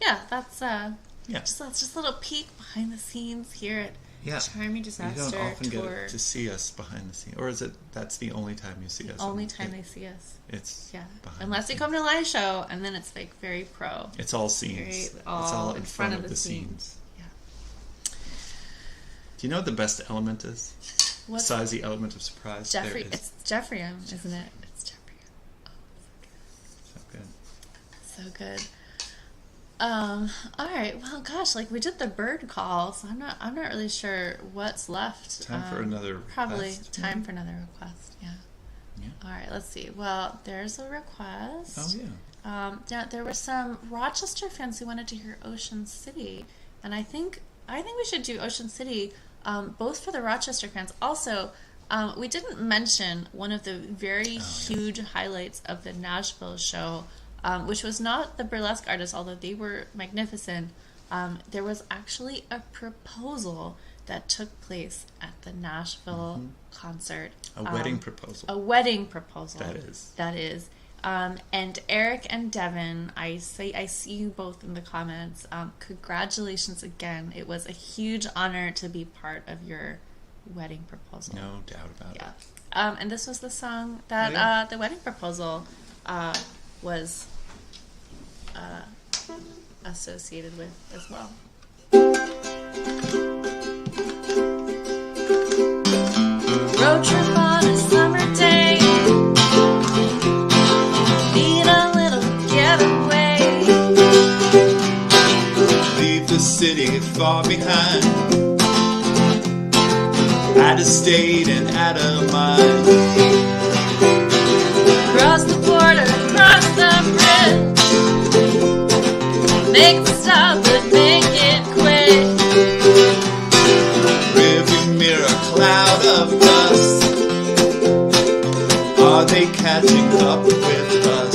yeah, that's just a little peek behind the scenes here at Charming Disaster You don't often Tour. get to see us behind the scenes, or is it that's the only time you see us? Only time they see us. It's unless you come to a live show, and then it's like very pro. It's all scenes. It's all in front of the scenes. Yeah. Do you know what the best element is? What's besides the element of surprise? Jeffrey? It's Jeffrey-um, isn't it? It's Jeffrey. So good. So good. All right. Well, gosh, like we did the bird call, so I'm not really sure what's left. Time for another request. Probably time for another request. Yeah. All right. Let's see. Well, there's a request. Oh yeah. Yeah, there were some Rochester fans who wanted to hear Ocean City, and I think we should do Ocean City, both for the Rochester fans. Also, we didn't mention one of the very huge highlights of the Nashville show. Which was not the burlesque artists, although they were magnificent. There was actually a proposal that took place at the Nashville concert. A wedding proposal. A wedding proposal. That is. And Eric and Devin, I see you both in the comments. Congratulations again. It was a huge honor to be part of your wedding proposal. No doubt about it. And this was the song that the wedding proposal was associated with as well. Road trip on a summer day. Need a little getaway. Leave the city far behind. Out of state and out of mind. Cross the border, cross the bridge. Make the stop, but make it quick. Rearview mirror, cloud of dust. Are they catching up with us?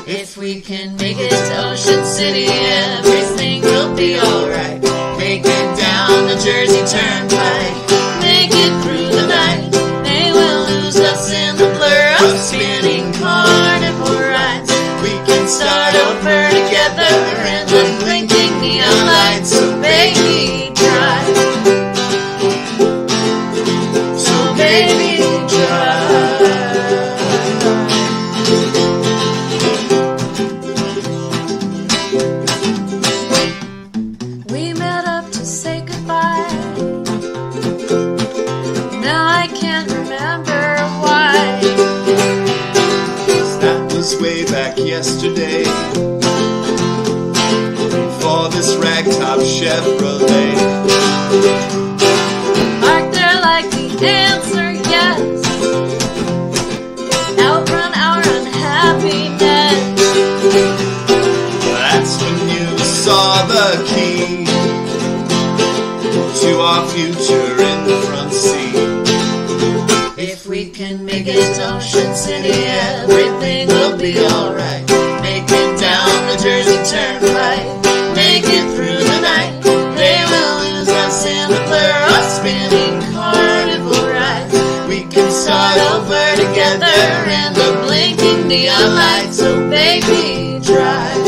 If we can make it to Ocean City, everything will be alright. Make it down the Jersey Turnpike. Make it through the night. They will lose us in the blur of spinning carnival rides. We can start over together in the blinking neon lights. So baby, drive. So baby, drive. We met up to say goodbye. Now I can't remember why. That was way back yesterday. For this ragtop Chevrolet. Parked there like the answer yes. Outrun our unhappiness. That's when you saw the key to our future in the front seat. If we can make it to Ocean City, everything will be alright. Make it down the Jersey Turnpike. Make it through the night. They will lose us in the blur of spinning carnival rides. We can start over together in the blinking neon lights. So baby, drive.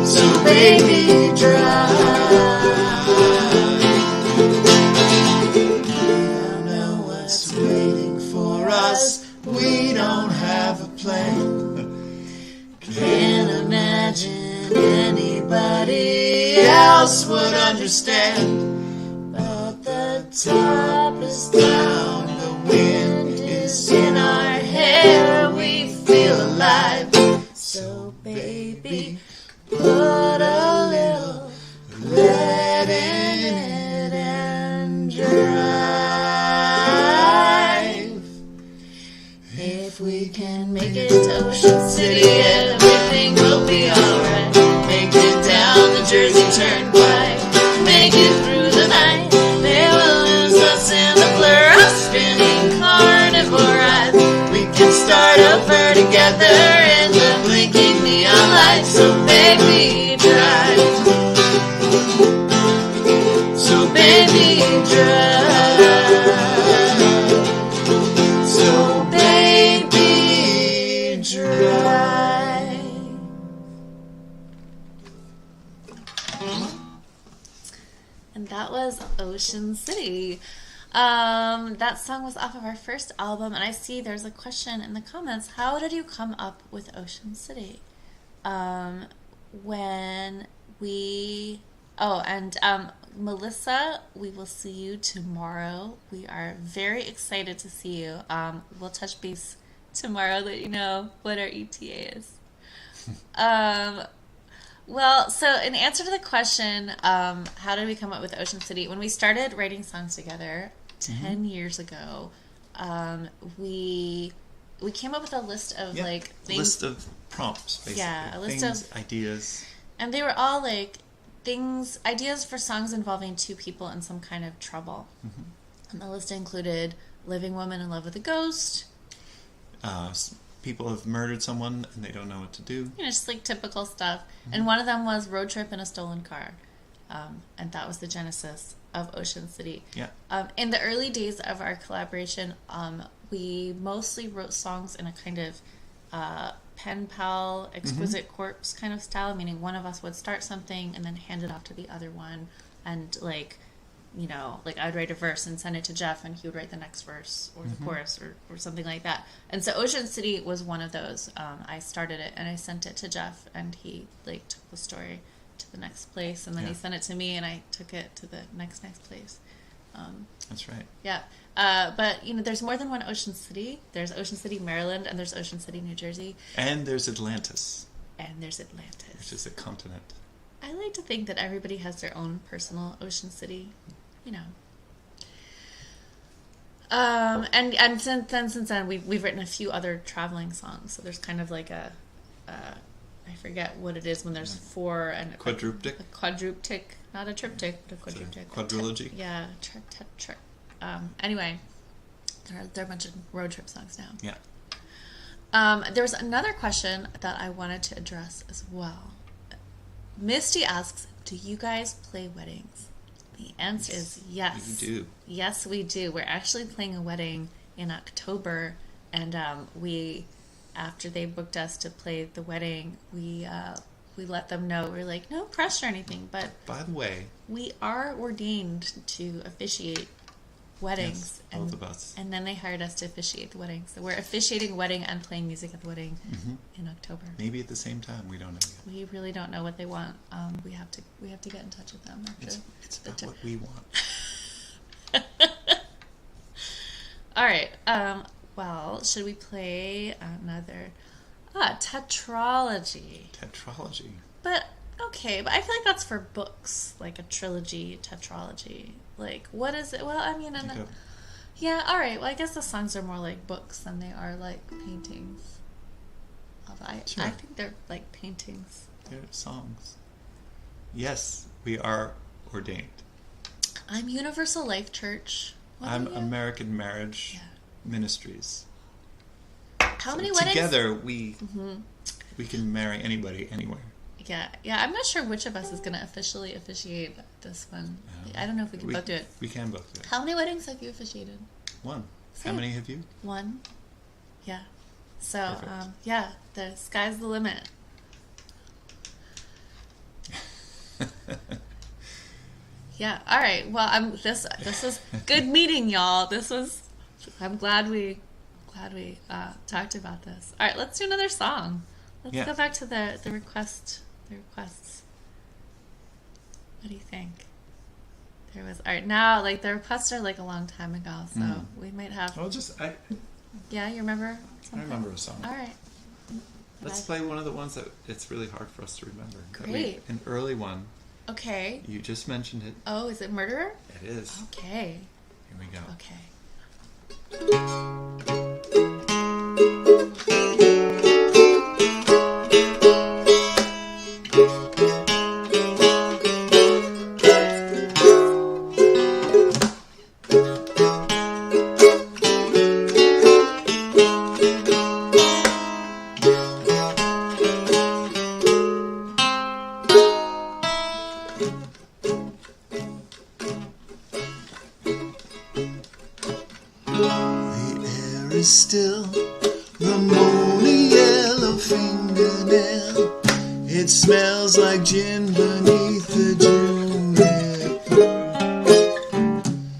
So baby, drive. We don't have a plan. Can't imagine anybody else would understand. But the top is down, the wind is in our hair, we feel alive. So baby, put a little lead in it and drive. If we can make it to Ocean City, everything will be alright. Make it down the Jersey Turnpike. Make it through the night. They will lose us in the blur of spinning carnival rides. We can start over together in the blinking neon lights. So baby, drive. So baby, drive. So baby, drive. And that was Ocean City. That song was off of our first album, and I see there's a question in the comments. How did you come up with Ocean City? Melissa, we will see you tomorrow. We are very excited to see you. We'll touch base tomorrow, let you know what our ETA is. Well, so in answer to the question, how did we come up with Ocean City? When we started writing songs together 10 years ago, we came up with a list of like things. List of prompts, basically. Yeah, a list things, of ideas. And they were all like ideas for songs involving two people in some kind of trouble. Mm-hmm. And the list included Living Woman in Love with a Ghost. People have murdered someone and they don't know what to do. You know, just like typical stuff. Mm-hmm. And one of them was Road Trip in a Stolen Car. And that was the genesis of Ocean City. Yeah. In the early days of our collaboration, we mostly wrote songs in a kind of pen pal, exquisite corpse kind of style, meaning one of us would start something and then hand it off to the other one and like you know, like I'd write a verse and send it to Jeff, and he would write the next verse or the chorus or something like that. And so Ocean City was one of those. I started it and I sent it to Jeff, and he like took the story to the next place, and then he sent it to me, and I took it to the next place. That's right. Yeah. But, you know, there's more than one Ocean City. There's Ocean City, Maryland, and there's Ocean City, New Jersey. And there's Atlantis. Which is a continent. I like to think that everybody has their own personal Ocean City, you know. And since then, we've written a few other traveling songs. So there's kind of like I forget what it is when there's four and quadruptic. A quadruptic, not a triptych, but a quadruptic. Quadrilogy. Yeah, trick. Anyway, there are a bunch of road trip songs now. Yeah. There was another question that I wanted to address as well. Misty asks, do you guys play weddings? The answer is yes. We do. Yes, we do. We're actually playing a wedding in October, and we, after they booked us to play the wedding, we let them know. We're like, no pressure or anything, but by the way, we are ordained to officiate weddings. Yes, both of us. And then they hired us to officiate the wedding. So we're officiating a wedding and playing music at the wedding in October. Maybe at the same time. We don't know yet. We really don't know what they want. We have to get in touch with them. It's about what we want. All right. Well, should we play another? Tetralogy. Tetralogy. But okay, but I feel like that's for books, like a trilogy, tetralogy. Like, what is it? Well, I mean, yeah, all right. Well, I guess the songs are more like books than they are like paintings. Although I think they're like paintings. They're songs. Yes, we are ordained. I'm Universal Life Church. I'm American Marriage Ministries. How many weddings? Together, we can marry anybody, anywhere. Yeah. I'm not sure which of us is going to officially officiate this one. I don't know if we can both do it. We can both do it. How many weddings have you officiated? One. Same. How many have you? One. Yeah. So, the sky's the limit. Yeah. All right. Well, this was good meeting y'all. I'm glad we talked about this. All right, let's do another song. Let's go back to the requests. What do you think? There was all right now. Like the requests are like a long time ago, so we might have. Yeah, you remember? Something? I remember a song. All right. Let's play one of the ones that it's really hard for us to remember. Great. An early one. Okay. You just mentioned it. Oh, is it Murderer? It is. Okay. Here we go. Okay. Still the moony yellow fingernail. It smells like gin beneath the juniper.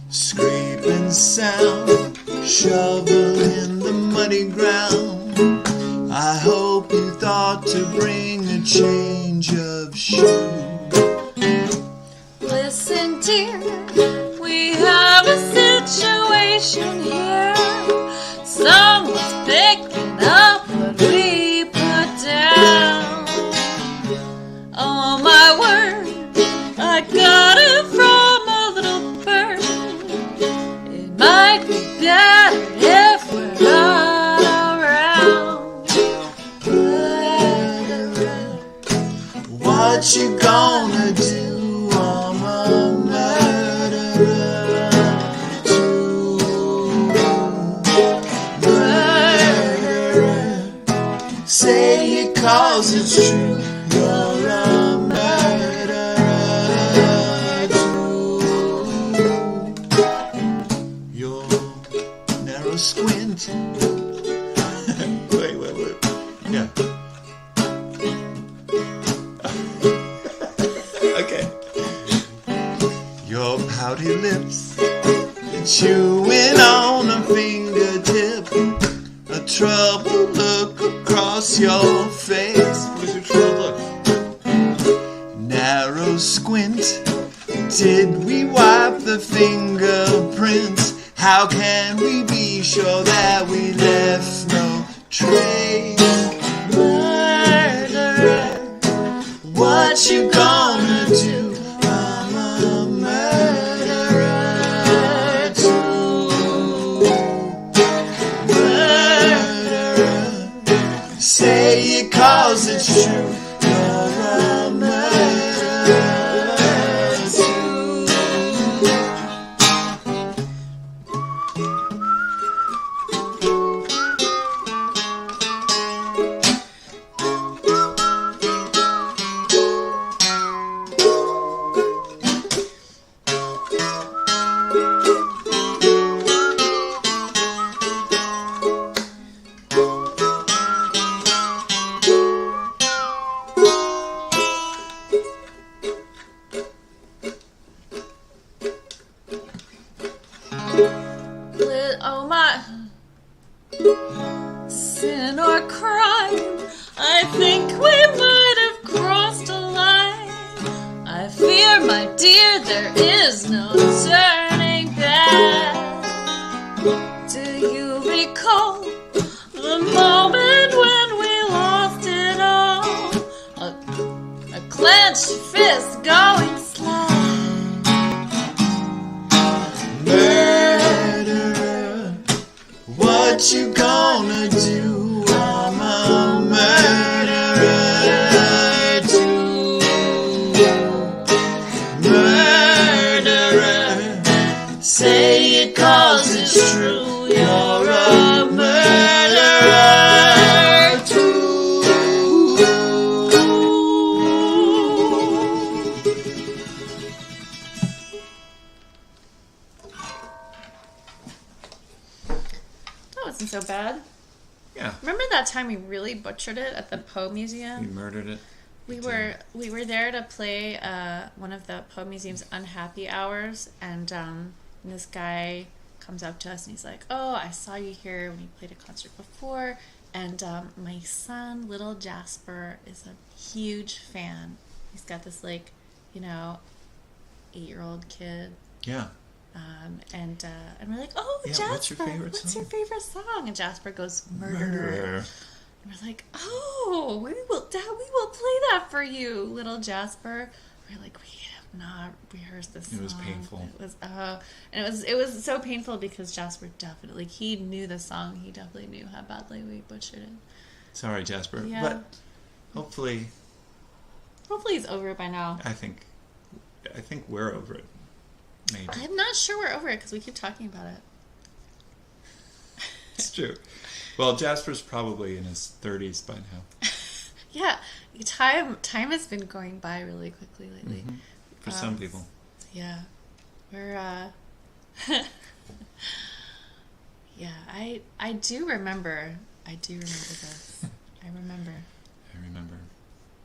Scraping sound, shovel in the muddy ground. I hope you thought to bring a change of shoe. Listen, dear, we have a situation here. Someone's picking up what we put down. Oh my word, I got it from a little bird. It might be better if we're not around. What you gonna do? I'm a murderer. Say it 'cause it's true. You're a murderer too. Your narrow squint. Wait. Yeah. Okay. Your powder party lips, chewing on a fingertip, a troubled look across your face. Where's your troubled look? Narrow squint, did we wipe the fingerprints? How can we be sure that we left no trace? Murderer, what you gonna do? I'm a murderer too. Murderer, say it 'cause it's true. You're a murderer too. Oh my. Sin or crime, I think we might have crossed a line. I fear, my dear, there is no turning back. Do you recall the moment when we lost it all? A clenched fist going slack. Murderer, what you gonna do? I'm a murderer too. Murderer, say it 'cause it's true. You're a murderer too. That wasn't so bad. Yeah. Remember that time we really butchered it at the Poe You Museum? murdered it. We were there to play one of the Poe Museum's unhappy hours, and this guy comes up to us and he's like, "Oh, I saw you here when you played a concert before, and my son, little Jasper, is a huge fan. He's got this 8-year-old kid." Yeah. And we're like, "Oh, Yeah, Jasper, what's your favorite what's song?" your favorite song?" And Jasper goes, "Murderer." Murderer. And we're like, "Oh, we will play that for you, little Jasper." We're like, "We have not rehearsed this song." It was painful. And it was so painful because Jasper definitely, he knew the song. He definitely knew how badly we butchered it. Sorry, Jasper. Yeah. But hopefully Hopefully he's over it by now. I think we're over it. Maybe. I'm not sure we're over it because we keep talking about it. It's true. Well, Jasper's probably in his 30s by now. Yeah, time has been going by really quickly lately. Mm-hmm. For some people. Yeah, we're yeah. I do remember this. I remember.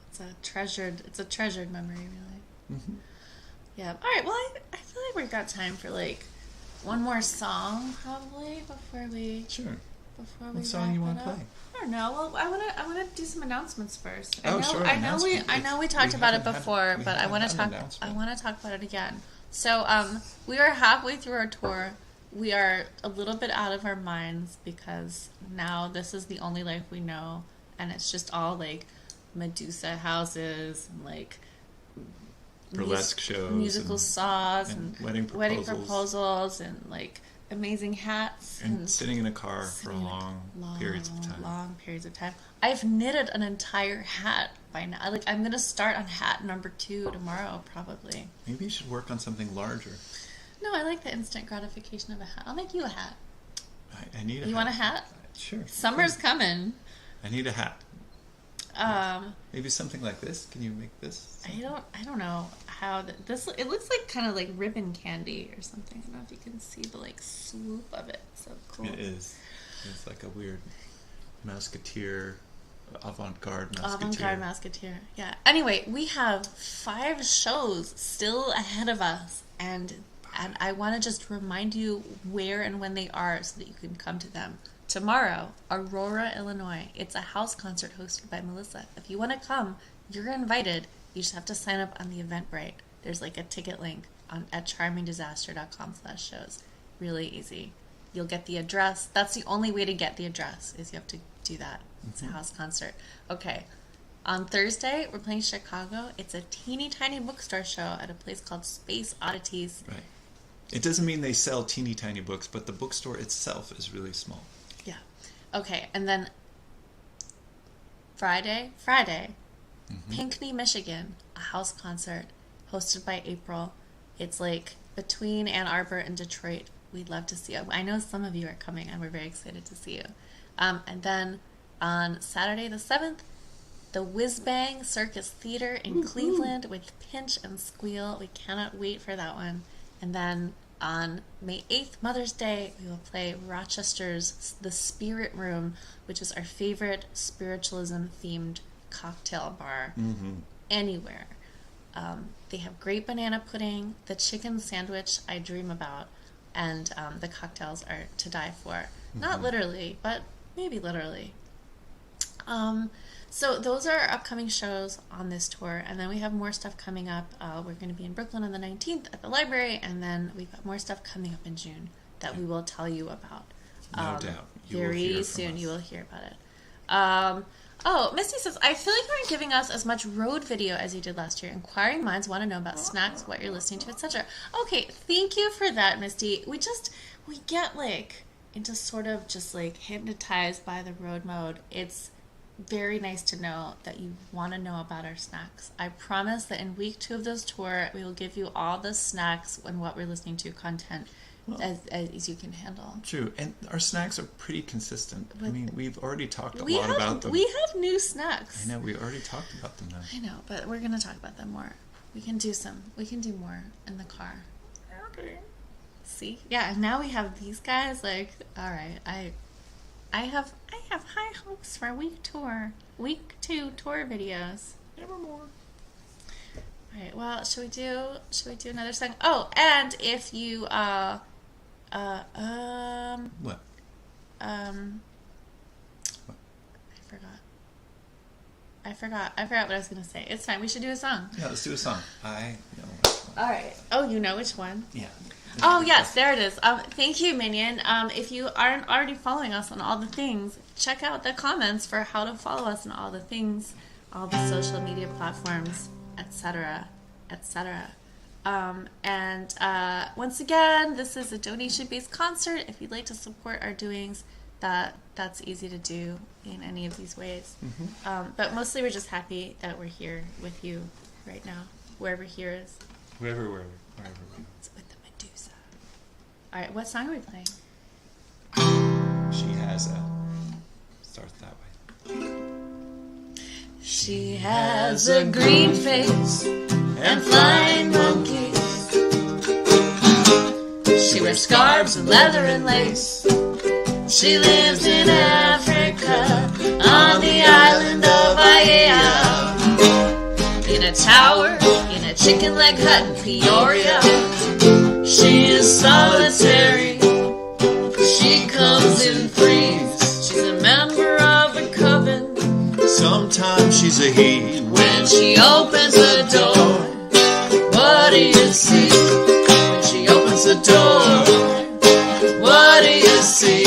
It's a treasured memory, really. Mm-hmm. Yeah. All right. Well, I feel like we've got time for one more song probably before we. Sure. Before we What song you want to wrap it up. play? I don't know. Well, I want to do some announcements first. Oh, sure. I know we talked about it before, but I want to talk. announcement. I want to talk about it again. So, we are halfway through our tour. We are a little bit out of our minds because now this is the only life we know, and it's just all Medusa houses and Burlesque shows. musical saws, and and wedding proposals, and amazing hats, And sitting in a car for sitting in long periods of time. Long periods of time. I've knitted an entire hat by now. I'm gonna start on hat number 2 tomorrow, probably. Maybe you should work on something larger. No, I like the instant gratification of a hat. I'll make you a hat. I need a hat. You want a hat? Sure. Summer's coming. I need a hat. Maybe something like this. Can you make this? I don't know how this. It looks kind of like ribbon candy or something. I don't know if you can see the swoop of it. So cool. It is. It's like a weird musketeer, avant-garde musketeer. Avant-garde musketeer. Yeah. Anyway, we have 5 shows still ahead of us, and And I want to just remind you where and when they are so that you can come to them. Tomorrow, Aurora, Illinois. It's a house concert hosted by Melissa. If you want to come, you're invited. You just have to sign up on the Eventbrite. There's like a ticket link at charmingdisaster.com/shows. Really easy. You'll get the address. That's the only way to get the address, is you have to do that. It's a house concert. Okay. On Thursday, we're playing Chicago. It's a teeny tiny bookstore show at a place called Space Oddities. Right. It doesn't mean they sell teeny tiny books, but the bookstore itself is really small. Yeah. Okay, and then Friday, Pinckney, Michigan, a house concert hosted by April. It's like between Ann Arbor and Detroit. We'd love to see you. I know some of you are coming, and we're very excited to see you. And then on Saturday the 7th, the Whiz Bang Circus Theater in Cleveland with Pinch and Squeal. We cannot wait for that one. And then on May 8th, Mother's Day, we will play Rochester's The Spirit Room, which is our favorite spiritualism-themed cocktail bar anywhere. They have great banana pudding, the chicken sandwich I dream about, and the cocktails are to die for. Not literally, but maybe literally. So those are our upcoming shows on this tour, and then we have more stuff coming up. We're going to be in Brooklyn on the 19th at the library, and then we've got more stuff coming up in June that we will tell you about. No doubt. Very soon you will hear about it. Misty says, I feel like you aren't giving us as much road video as you did last year. Inquiring minds want to know about snacks, what you're listening to, etc. Okay, thank you for that, Misty. We get like into sort of just like hypnotized by the road mode. It's very nice to know that you want to know about our snacks. I promise that in week 2 of this tour, we will give you all the snacks and what we're listening to content as you can handle. True, and our snacks are pretty consistent. I mean, we've already talked a lot about them. We have new snacks. I know, we already talked about them now. I know, but we're going to talk about them more. We can do more in the car. Okay. See? Yeah, and now we have these guys, like, all right, I have high hopes for week 2 tour videos. Nevermore. All right. Well, should we do another song? Oh, and if you What? I forgot what I was gonna say. It's fine. We should do a song. Yeah, let's do a song. I know which one. All right. Oh, you know which one? Yeah. Oh, yes, there it is. Thank you, Minion. If you aren't already following us on all the things, check out the comments for how to follow us on all the things, all the social media platforms, etc., etc. Once again, this is a donation-based concert. If you'd like to support our doings, that's easy to do in any of these ways. But mostly we're just happy that we're here with you right now, wherever here is. Wherever we are. It's with the Medusa. All right, what song are we playing? She has a... Starts that way. She has a green face and flying monkeys. She wears scarves and leather and lace. She lives in Africa on the island of Aiea. In a tower, in a chicken leg hut in Peoria. She is solitary. She comes in threes. She's a member of a coven. Sometimes she's a he. When she opens the door, what do you see? When she opens the door, what do you see?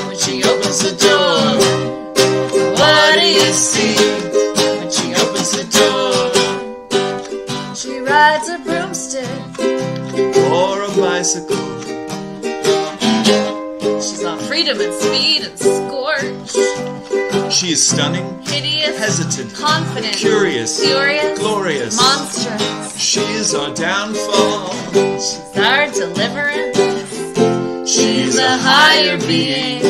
When she opens the door, what do you see? When she opens the door, she rides a broomstick Or a bicycle. She's all freedom and speed and scorch. She is stunning, Hideous, hesitant, confident, curious, furious, glorious. monstrous. She is our downfall. She's our deliverance. She's a higher being,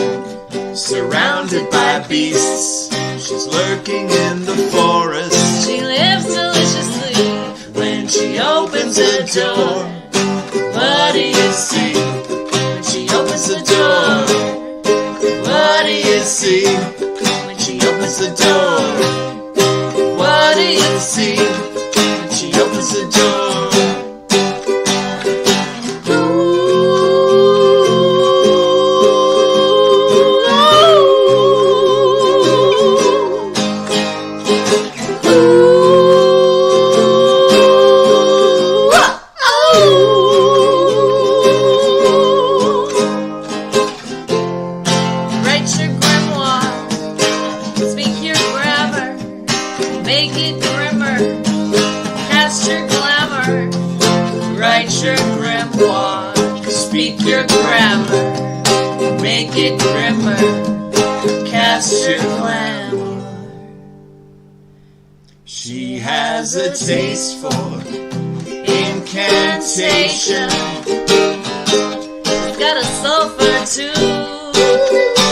surrounded by beasts. She's lurking in the forest. She lives deliciously. When she opens the door, what do you see? When she opens the door, what do you see? When she opens the door, what do you see? When she opens the door, cast your glamour, write your grimoire, speak your grammar, make it grimmer, cast your glamour. She has a taste for incantation. She's got a soul for two.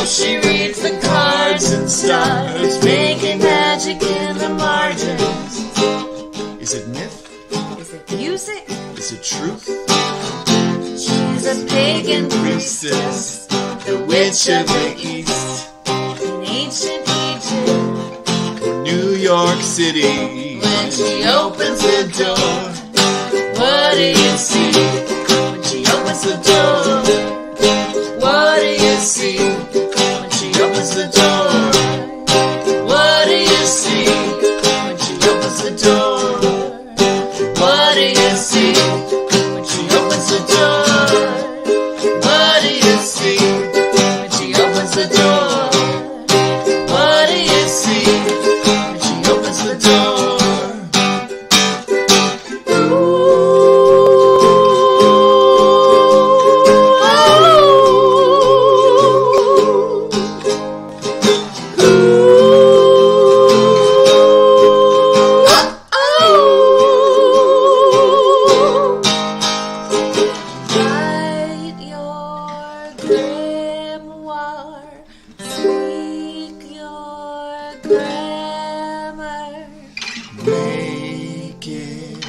She reads the cards and stars, making magic in the margins. Is it myth? Is it music? Is it truth? She's a pagan priestess, the witch of the east, in ancient Egypt. Or New York City? When she opens the door, what do you see? When she opens the door, what do you see? When she opens the door, what do you see? When she opens the door, what do you see? When she opens the door, what do you see? When she opens the door, what do you see? When she opens the door. Write your grimoire, speak your grammar, Make it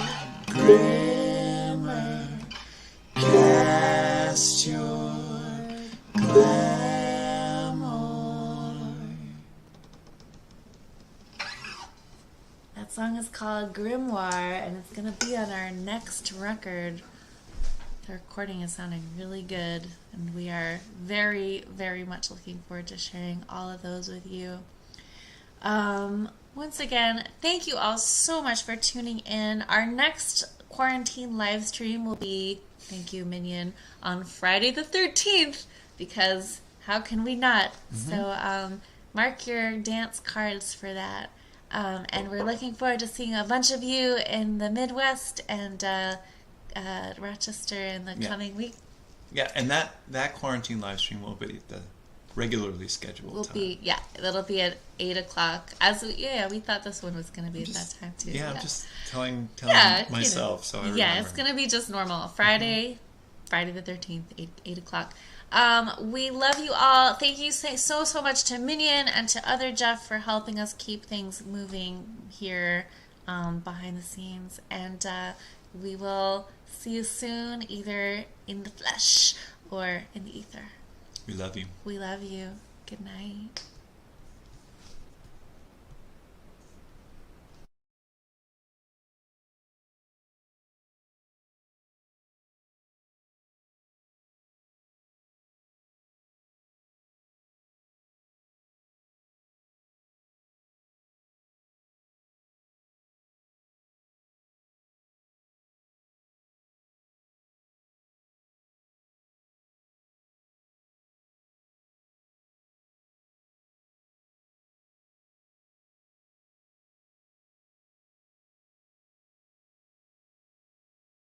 grimmer. Cast your glamour. That song is called Grimoire, and it's going to be on our next record. The recording is sounding really good, and we are very, very much looking forward to sharing all of those with you. Once again, thank you all so much for tuning in. Our next quarantine live stream will be, thank you, Minion, on Friday the 13th, because how can we not? So mark your dance cards for that. And we're looking forward to seeing a bunch of you in the Midwest and Rochester in the coming week. Yeah, and that quarantine live stream will be the regularly scheduled time. That'll be at 8 o'clock. We thought this one was going to be at that time too. Yeah, I'm just telling myself, so I remember. Yeah, it's going to be just normal. Friday the 13th, 8 o'clock. We love you all. Thank you so much to Minion and to other Jeff for helping us keep things moving here behind the scenes. And we will see you soon, either in the flesh or in the ether. We love you. We love you. Good night.